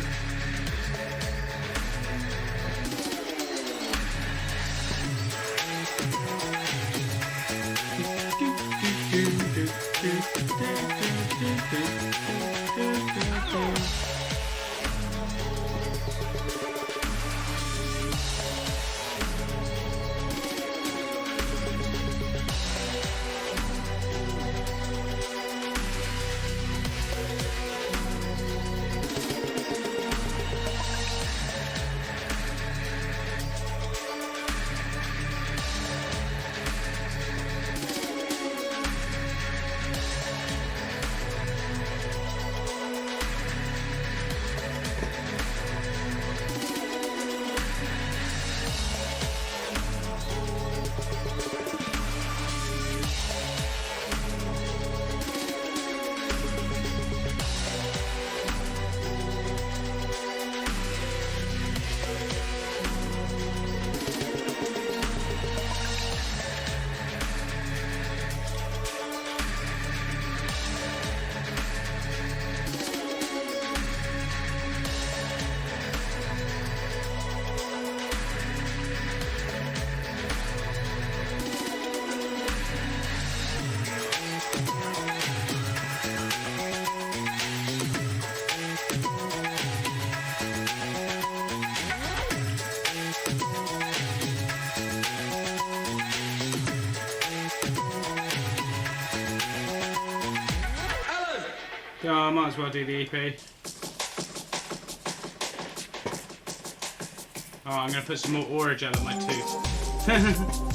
[SPEAKER 3] Yeah, I might as well do the EP. Oh, I'm going to put some more Oragel on my tooth.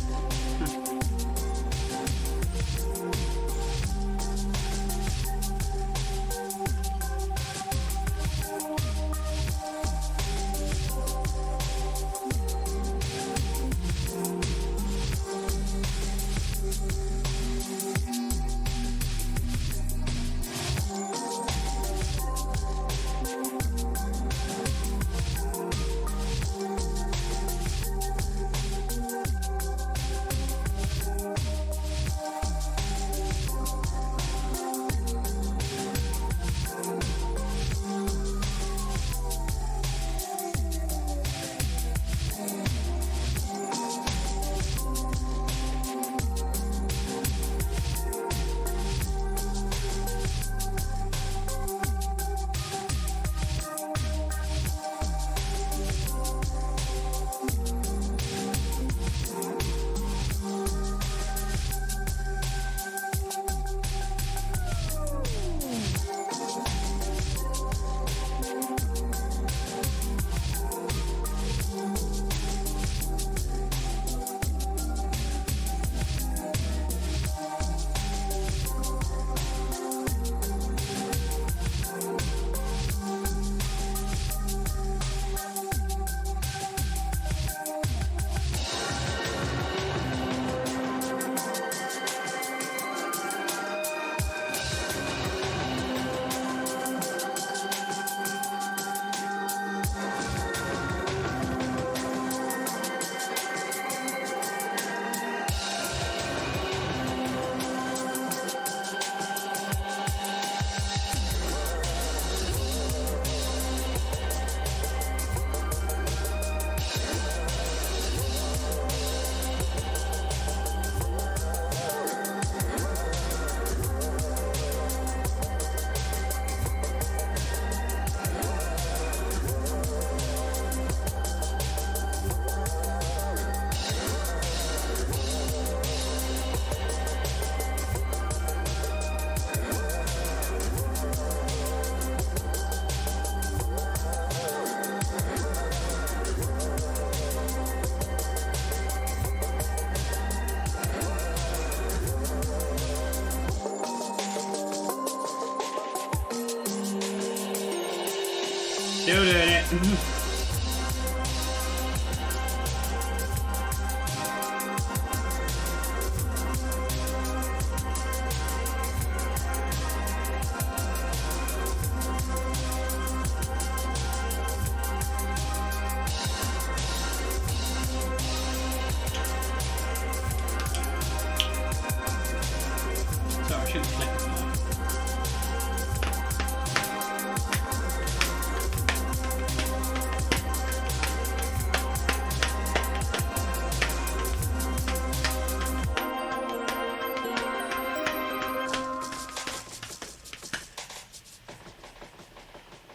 [SPEAKER 3] Still doing it. Sorry, I shouldn't click it now.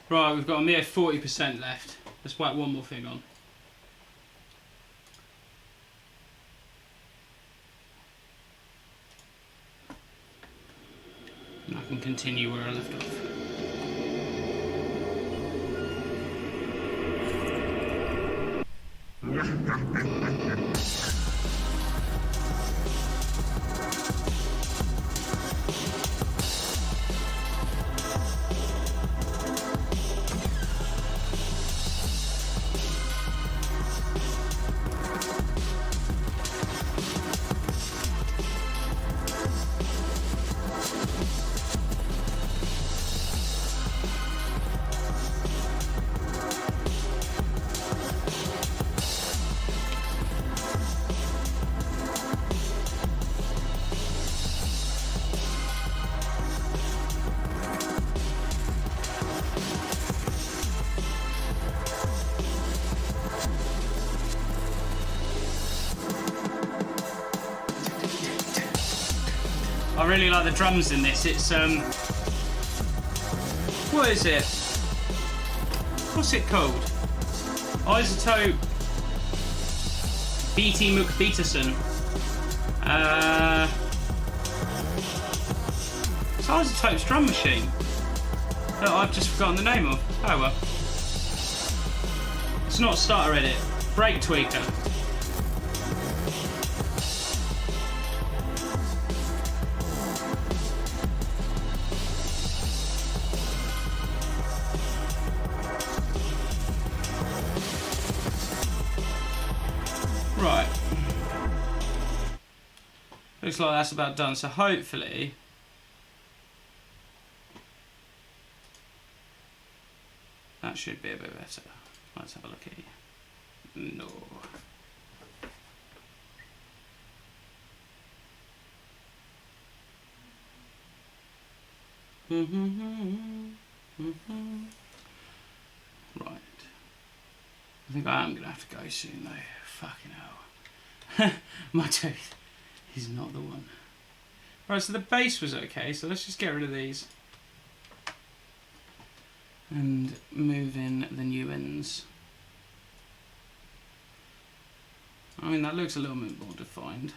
[SPEAKER 3] Right, we've got a mere 40% left. Let's whack one more thing on. And I can continue where I left off. I really like the drums in this. It's what is it? What's it called? Isotope BT McBeaterson. It's Isotope's drum machine. that I've just forgotten the name of. Oh well. It's not starter edit. Brake tweaker. Right. Looks like that's about done, so hopefully that should be a bit better. Let's have a look here. No. Right. I think I am going to have to go soon though. Fucking hell. My tooth is not the one. Right, so the bass was okay, so let's just get rid of these. And move in the new ends. I mean, that looks a little bit more defined.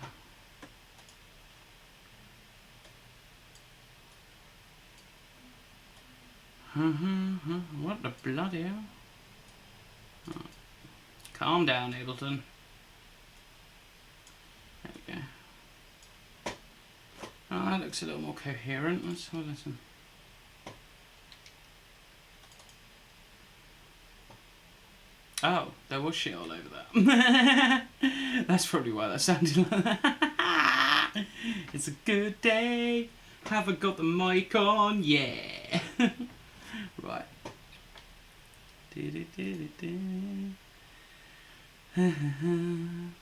[SPEAKER 3] What the bloody hell? Oh. Calm down, Ableton. There we go. Oh, that looks a little more coherent. Let's have a listen. Oh, there was shit all over that. That's probably why that sounded like that. It's a good day. Haven't got the mic on. Yeah. Right.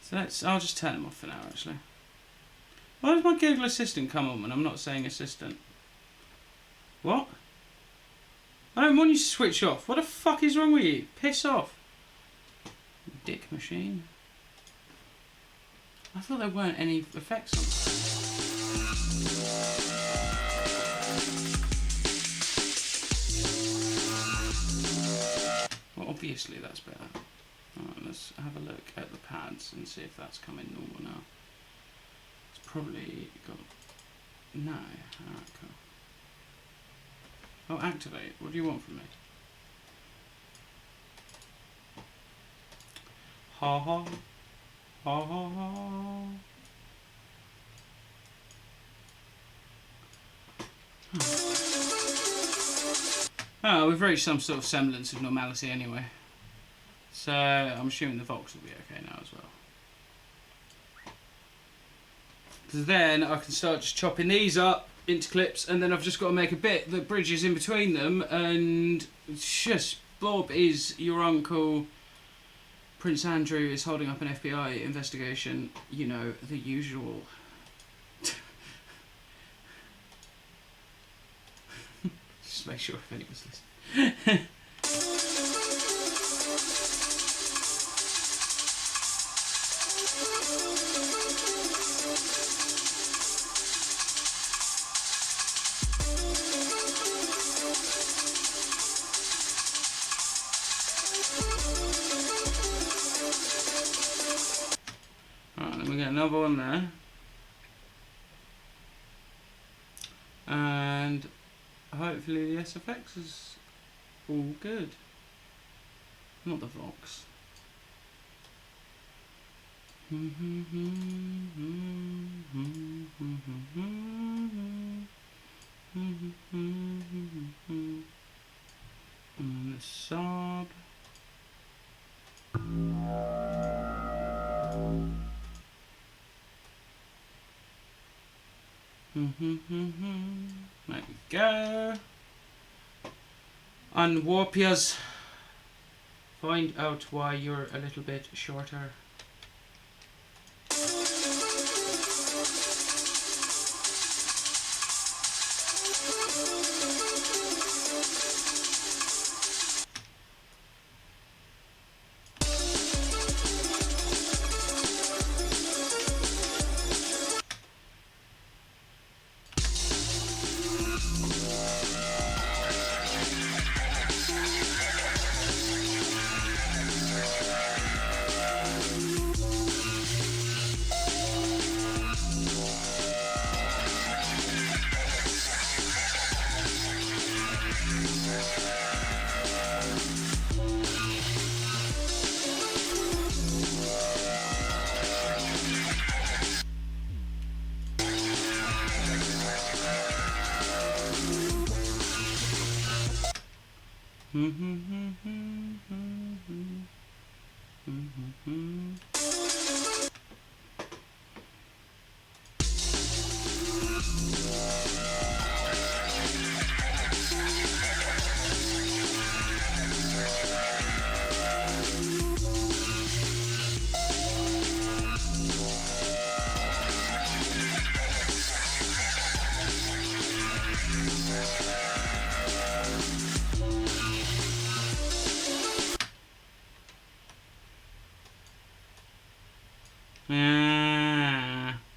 [SPEAKER 3] So I'll just turn them off for now, actually. Why does my Google Assistant come on when I'm not saying assistant? What? I don't want you to switch off. What the fuck is wrong with you? Piss off. Dick machine. I thought there weren't any effects on it. Well, obviously that's better. Alright, let's have a look at the pads and see if that's coming normal now. It's probably got... No. Alright, cool. Oh, activate. What do you want from me? Ha ha. Ha ha ha. Oh, we've reached some sort of semblance of normality anyway. So, I'm assuming the Vox will be okay now as well. Because then I can start just chopping these up into clips, and then I've just got to make a bit that bridges in between them, and it's just Bob is your uncle. Prince Andrew is holding up an FBI investigation. You know, the usual. Just make sure if anyone's listening. Alright, then we get another one there. And hopefully the SFX is all good. Not the Vox. And the sub. There we go. Unwarp yous. Find out why you're a little bit shorter.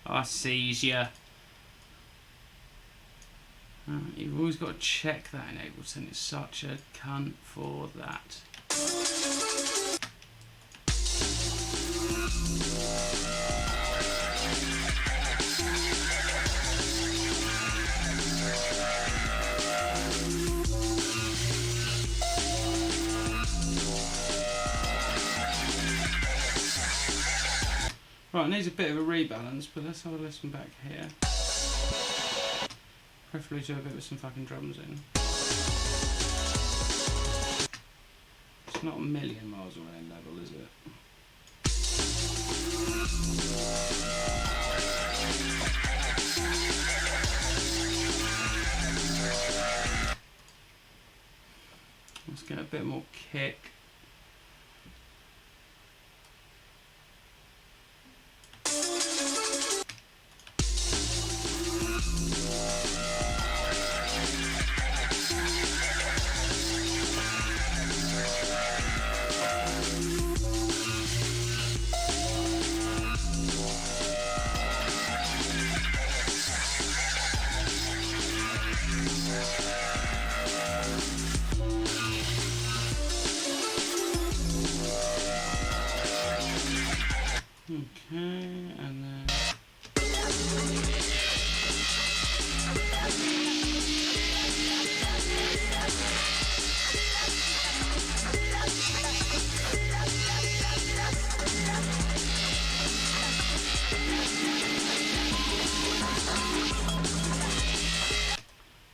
[SPEAKER 3] I sees ya. You've always got to check that in Ableton. It's such a cunt for that. Right, needs a bit of a rebalance, but let's have a listen back here. Preferably do a bit with some fucking drums in. It's not a million miles away in level, is it? Let's get a bit more kick. Okay, and then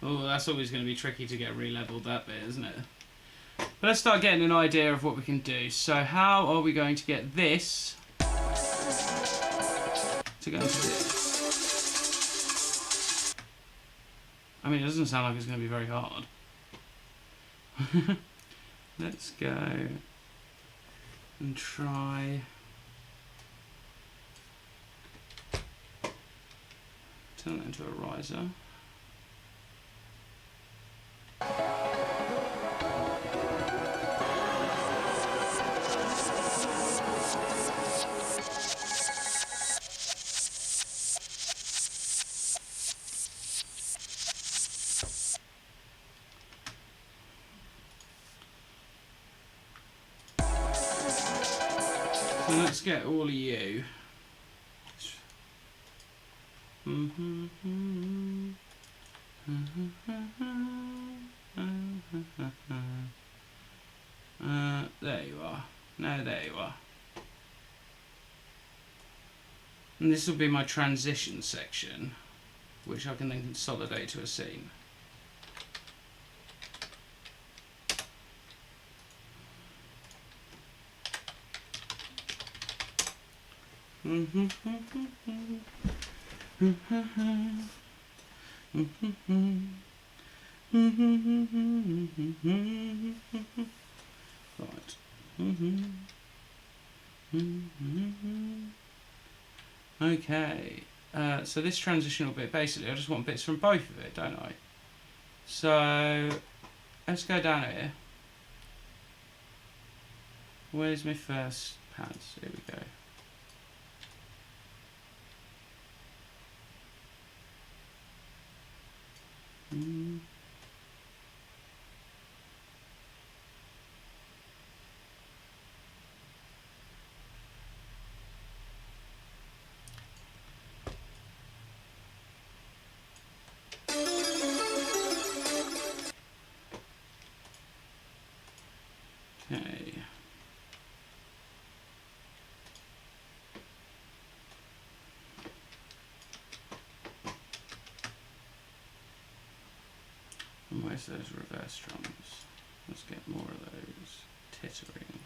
[SPEAKER 3] oh, that's always going to be tricky to get re-leveled, that bit, isn't it? But let's start getting an idea of what we can do. So how are we going to get this to go into this? I mean, it doesn't sound like it's going to be very hard. Let's go and try turn that into a riser. So let's get all of you. There you are. No, there you are. And this will be my transition section, which I can then consolidate to a scene. Right. Okay. So this transitional bit, basically, I just want bits from both of it, don't I? So let's go down here. Where's my first pads? Here we go. Okay. And where's those reverse drums? Let's get more of those tittering.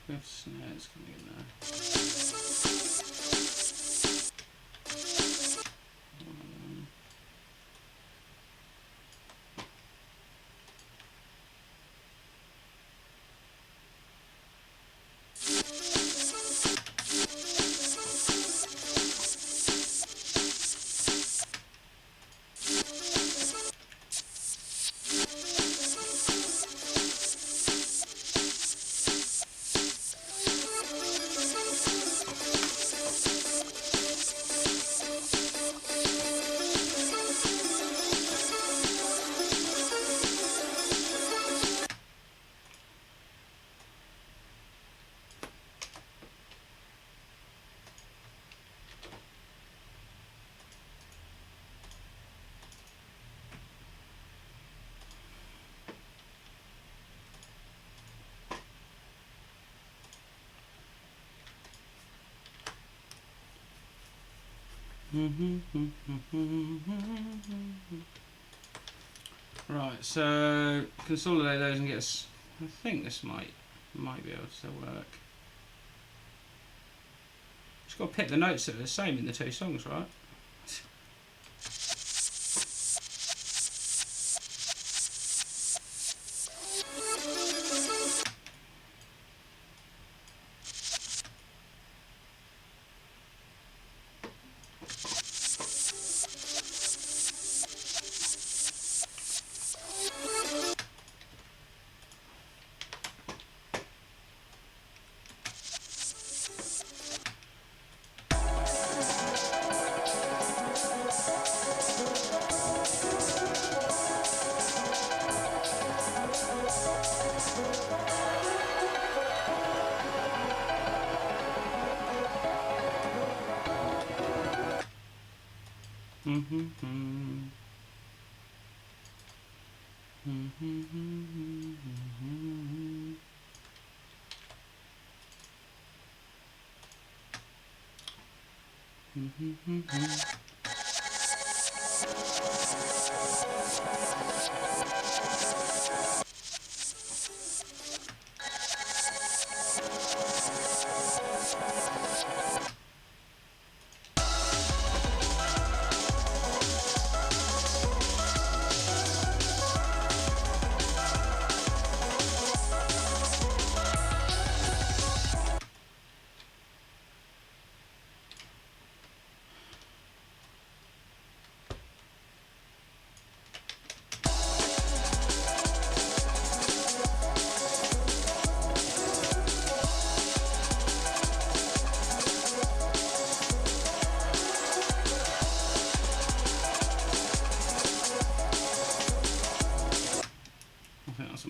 [SPEAKER 3] With snares coming in there. Right, so consolidate those and get us. I think this might be able to still work. Just got to pick the notes that are the same in the two songs, right?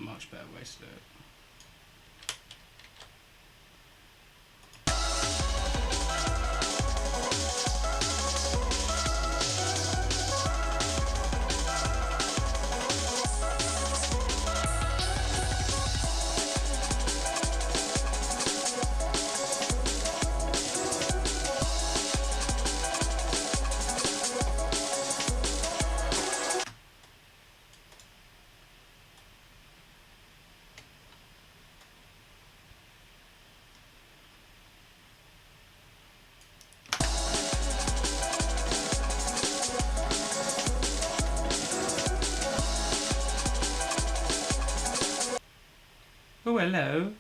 [SPEAKER 3] much better way to do it. Oh, hello.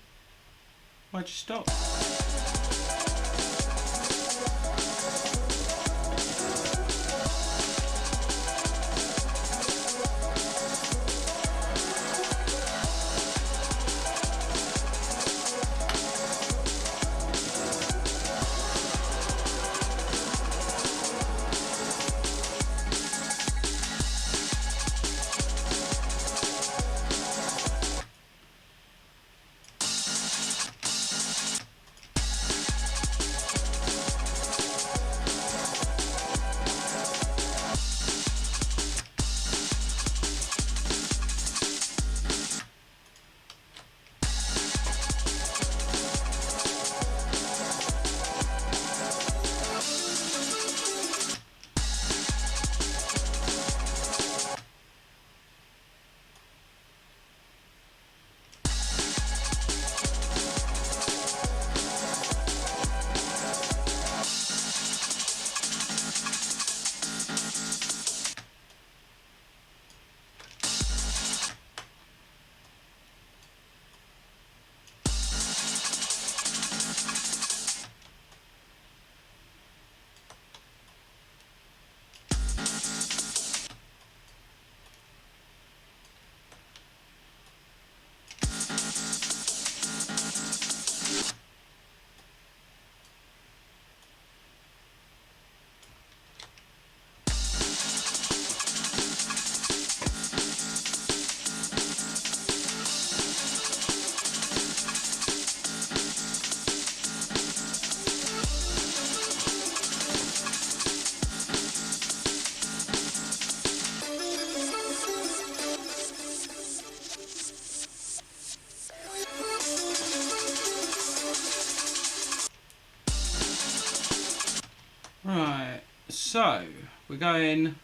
[SPEAKER 3] Why'd you stop? Right, so we're going.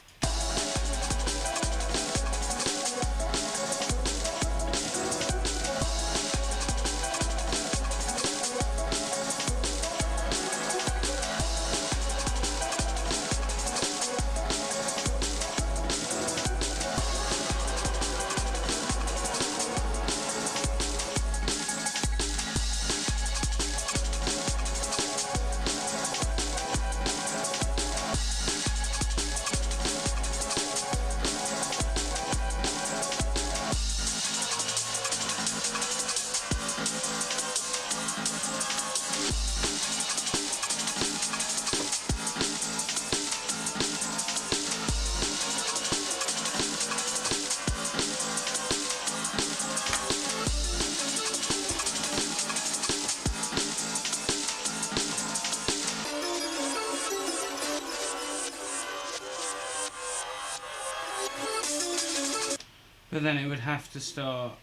[SPEAKER 3] But then it would have to start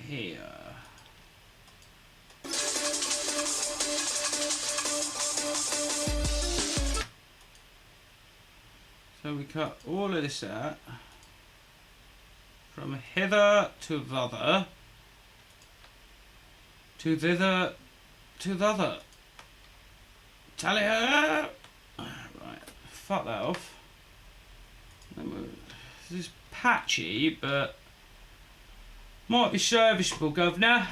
[SPEAKER 3] here. So we cut all of this out from hither to thither, to thither, to thither. Tally ho! Right, fuck that off. This is patchy, but might be serviceable, governor.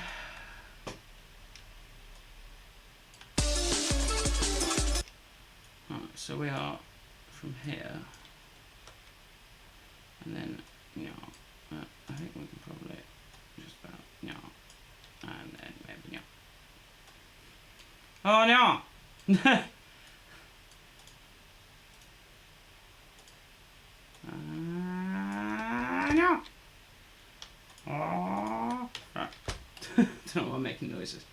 [SPEAKER 3] Right, so we are from here, and then I think we can probably just about and then maybe oh no. No. Oh. Don't know why I'm making noises.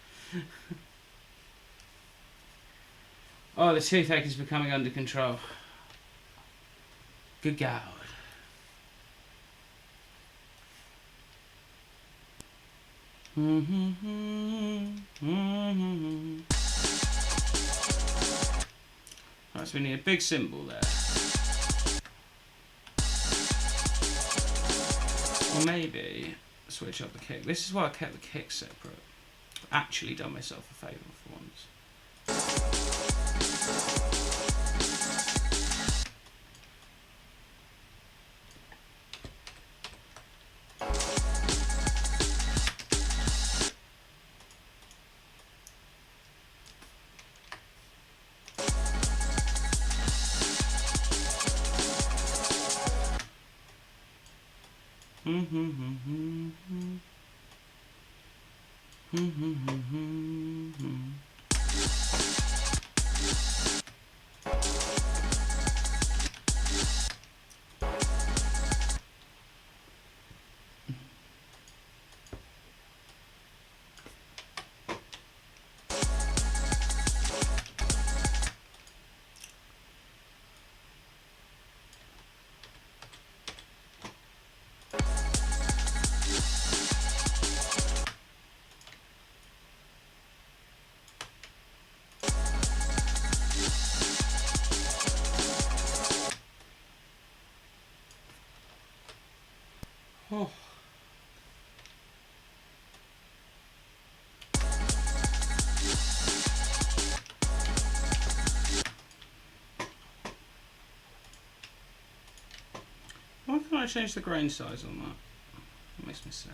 [SPEAKER 3] Oh, the toothache is becoming under control. Good God. Right, so we need a big cymbal there. Or maybe switch up the kick. This is why I kept the kick separate. I've actually done myself a favour for once. Oh. Why can't I change the grain size on that? It makes me sad.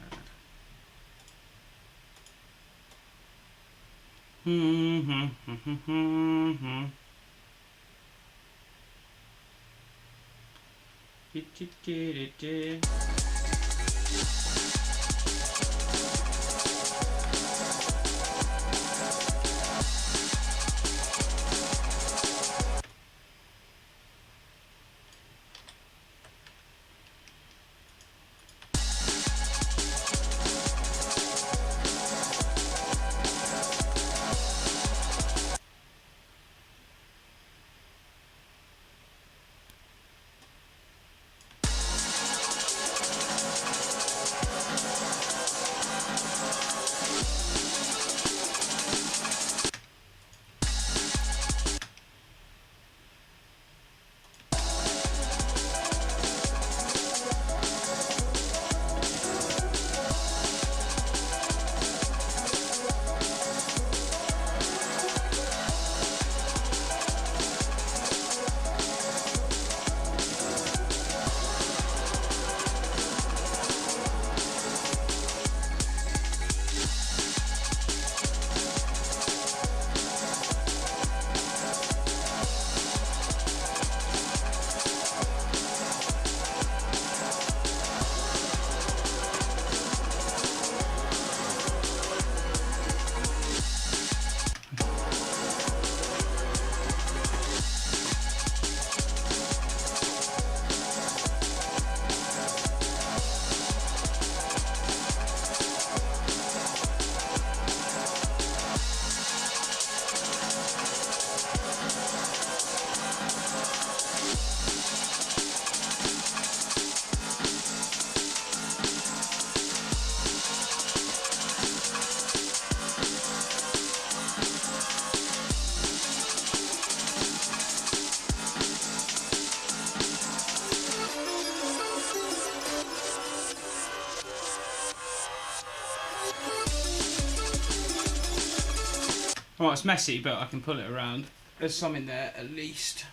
[SPEAKER 3] Well, it's messy, but I can pull it around. There's some in there, at least.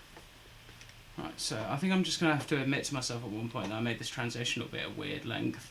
[SPEAKER 3] Right, so I think I'm just going to have to admit to myself at one point that I made this transition a bit of weird length.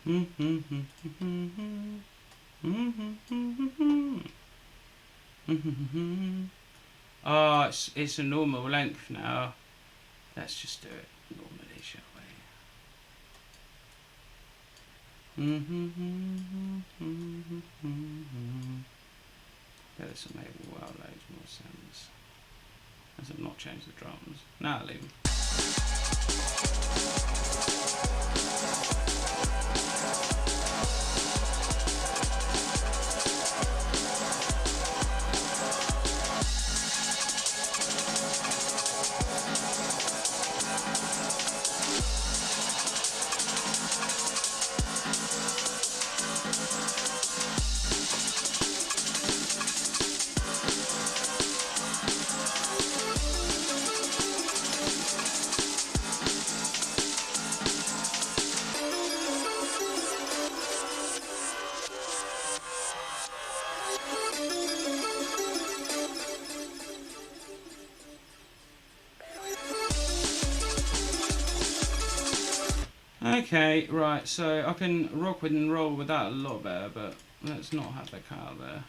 [SPEAKER 3] Oh, it's a normal length now. Let's just do it normally, shall we? Yeah, this will make well loads more sense. As I've not changed the drums. Now I'll leave them. Okay, right, so I can rock with and roll with that a lot better, but let's not have the car there.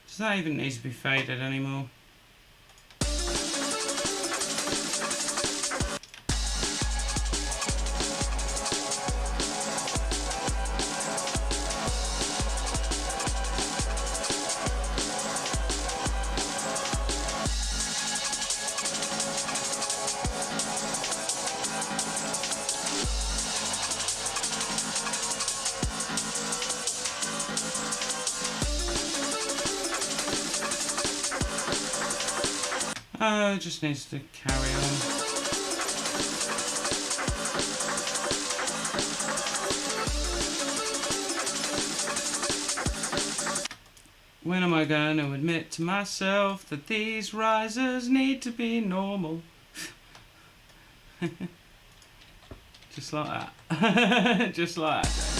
[SPEAKER 3] Does that even need to be faded anymore? Oh, it just needs to carry on. When am I going to admit to myself that these risers need to be normal? Just like that. Just like that.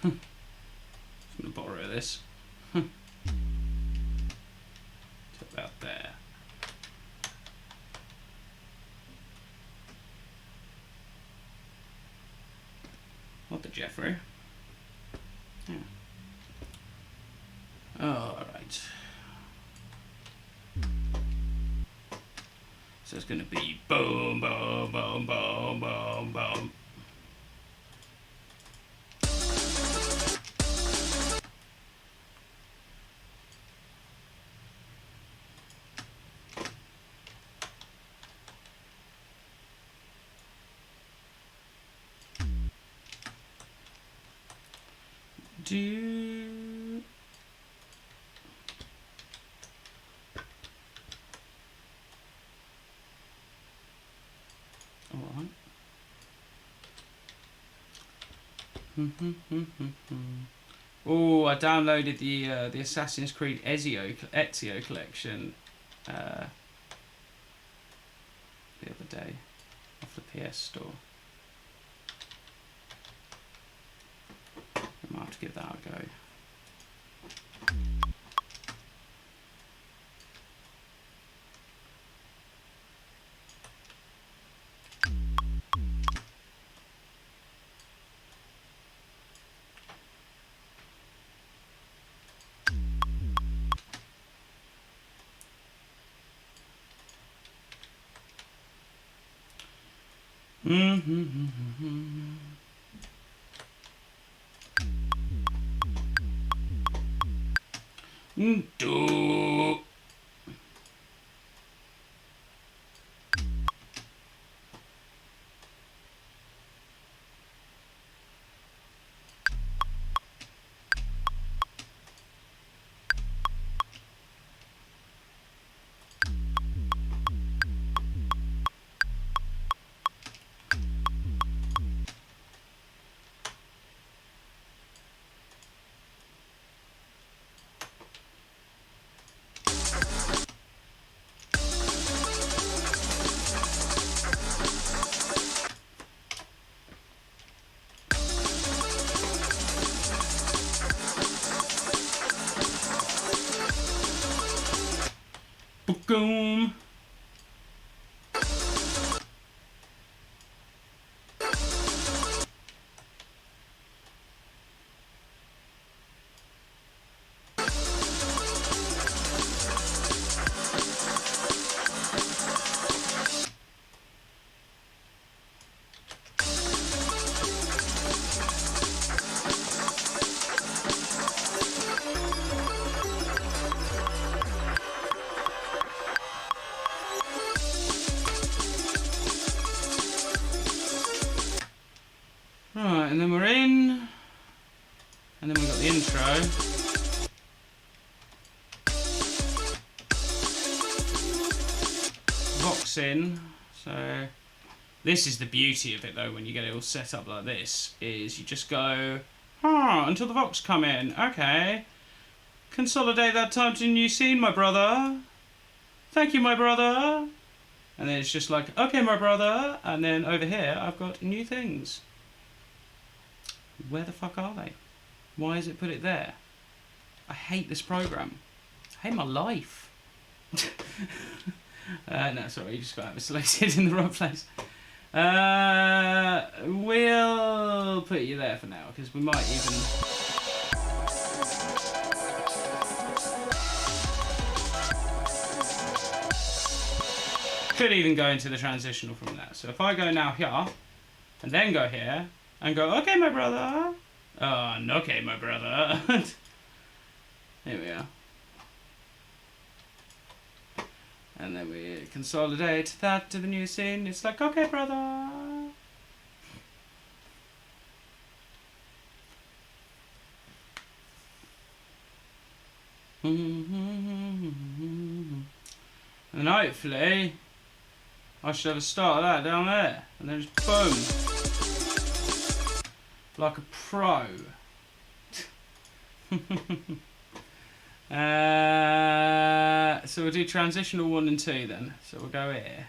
[SPEAKER 3] I'm going to borrow this. To about there. What the Jeffrey? Yeah. Alright. So it's going to be boom, boom, boom, boom, boom, boom. do. All right. Oh, I downloaded the Assassin's Creed Ezio collection the other day off the PS Store. I might have to give that a go. Do. Boom. Right, and then we're in, and then we've got the intro. Vox in, so this is the beauty of it though, when you get it all set up like this, is you just go, until the Vox come in, okay. Consolidate that time to a new scene, my brother. Thank you, my brother. And then it's just like, okay, my brother, and then over here I've got new things. Where the fuck are they? Why has it put it there? I hate this program. I hate my life. No, sorry, you just got selected in the wrong place. We'll put you there for now, because we might even... Could even go into the transitional from that. So if I go now here, and then go here, and go, okay, my brother. Oh, okay, my brother. Here we are. And then we consolidate that to the new scene. It's like, okay, brother. And hopefully, I should have a start of that down there. And then just boom. Like a pro. So we'll do transitional 1 and 2 then. So we'll go here.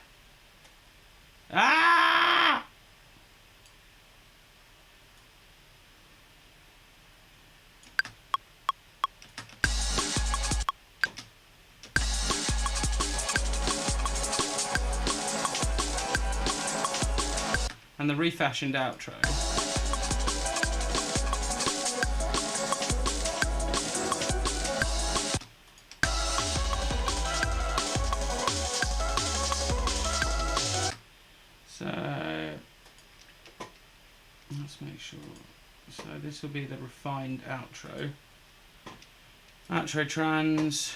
[SPEAKER 3] Ah! And the refashioned outro. Let's make sure. So this will be the refined outro. Outro trans.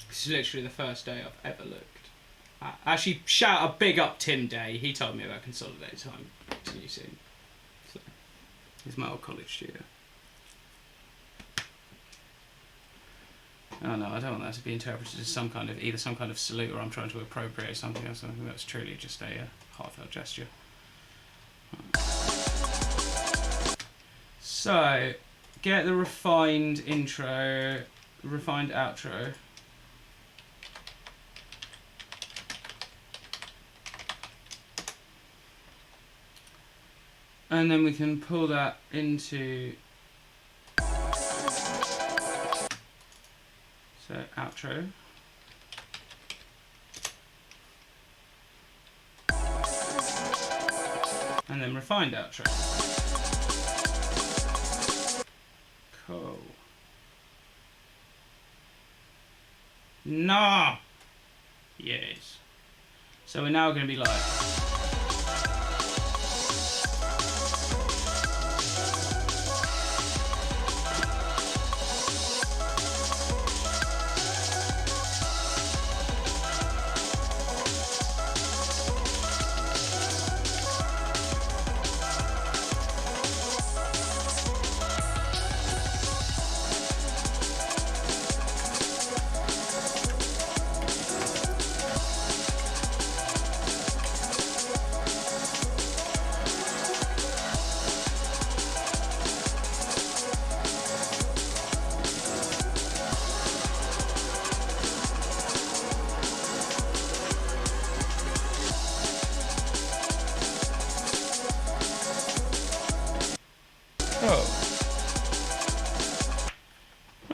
[SPEAKER 3] This is literally the first day I've ever looked. Actually, shout a big up Tim Day. He told me about Consolidate Time to you soon. So, he's my old college tutor. Oh no, I don't want that to be interpreted as some kind of either some kind of salute or I'm trying to appropriate something or something. That's truly just a heartfelt gesture. So, get the refined intro, refined outro. And then we can pull that into, so outro. And then refined outro. Cool. No! Yes. So we're now going to be live.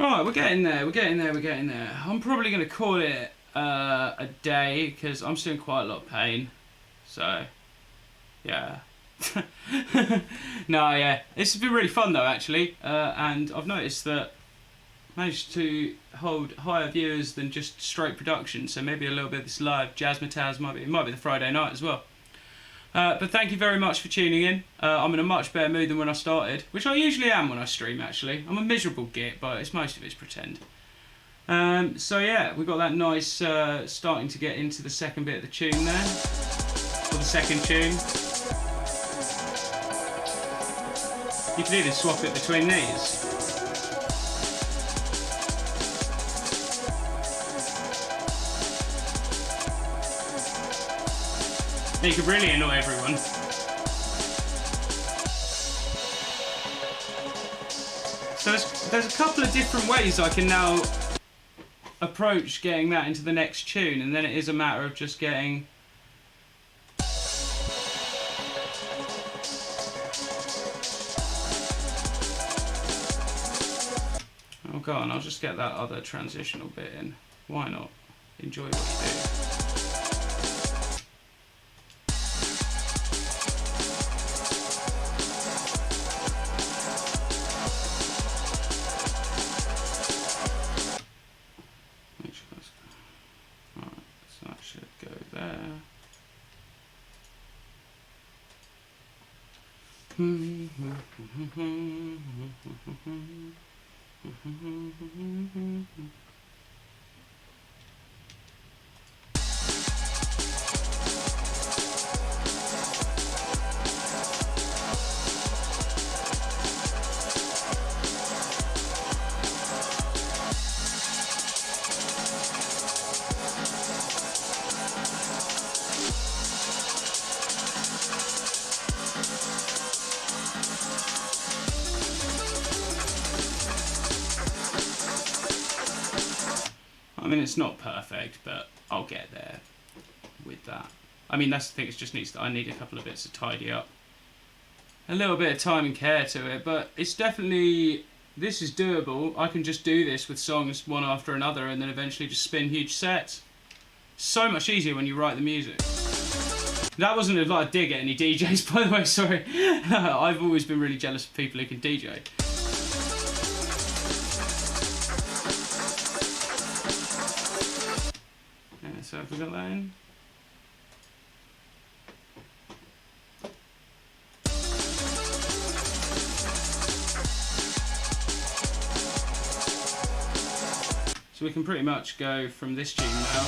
[SPEAKER 3] Right, we're getting there. I'm probably going to call it a day because I'm still in quite a lot of pain. So, yeah. No, yeah. It's been really fun though, actually. And I've noticed that I managed to hold higher viewers than just straight production. So maybe a little bit of this live jazzmatazz might be the Friday night as well. But thank you very much for tuning in. I'm in a much better mood than when I started, which I usually am when I stream, actually. I'm a miserable git, but most of it's pretend. So yeah, we've got that nice starting to get into the second bit of the tune there. Or the second tune. You can either swap it between these. You could really annoy everyone. So there's a couple of different ways I can now approach getting that into the next tune, and then it is a matter of just getting oh go on, I'll just get that other transitional bit in. Why not? Enjoy what you do. I mean, it's not perfect, but I'll get there with that. I mean, that's the thing, it just needs to, I need a couple of bits to tidy up. A little bit of time and care to it, but it's definitely, this is doable. I can just do this with songs one after another and then eventually just spin huge sets. So much easier when you write the music. That wasn't a dig at any DJs, by the way, sorry. I've always been really jealous of people who can DJ. So have we got that in? So we can pretty much go from this tune now.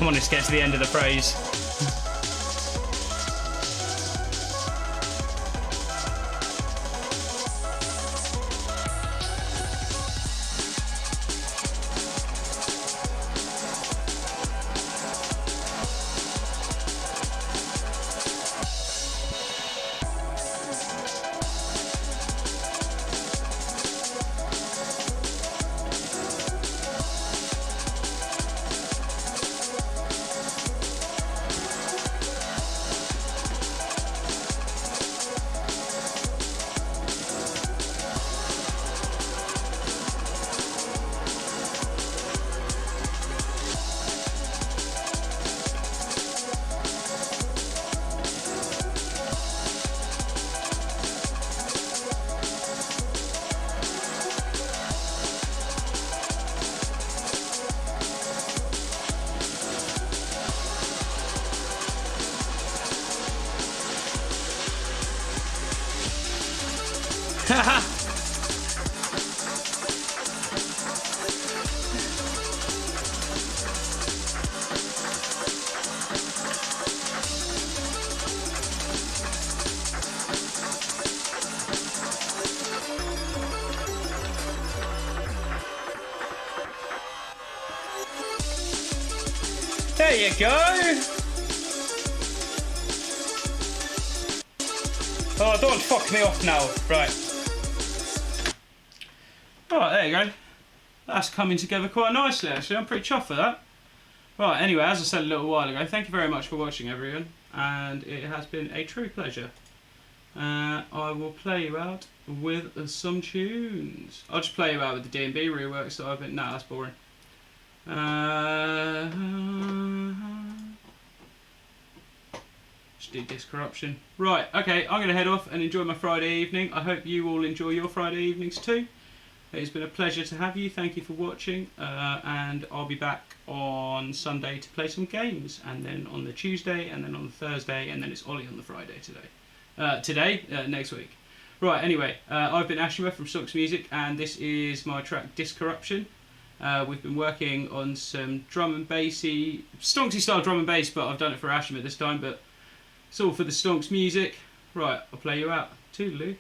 [SPEAKER 3] Come on, let's get to the end of the phrase. There you go. Oh, don't fuck me off now. Right. Right, there you go. That's coming together quite nicely, actually. I'm pretty chuffed with that. Right, anyway, as I said a little while ago, thank you very much for watching, everyone. And it has been a true pleasure. I will play you out with some tunes. I'll just play you out with the D&B reworks that I've been... Nah, that's boring. Just do Disc Corruption. Right, okay, I'm going to head off and enjoy my Friday evening. I hope you all enjoy your Friday evenings too. It's been a pleasure to have you. Thank you for watching. And I'll be back on Sunday to play some games. And then on the Tuesday, and then on the Thursday, and then it's Ollie on the Friday today. Next week. Right, anyway, I've been Ashema from Stonx Music, and this is my track Disc Corruption. We've been working on some drum and bassy, Stonxy style drum and bass, but I've done it for Ashema this time, but it's all for the Stonx Music. Right, I'll play you out. Toodaloo.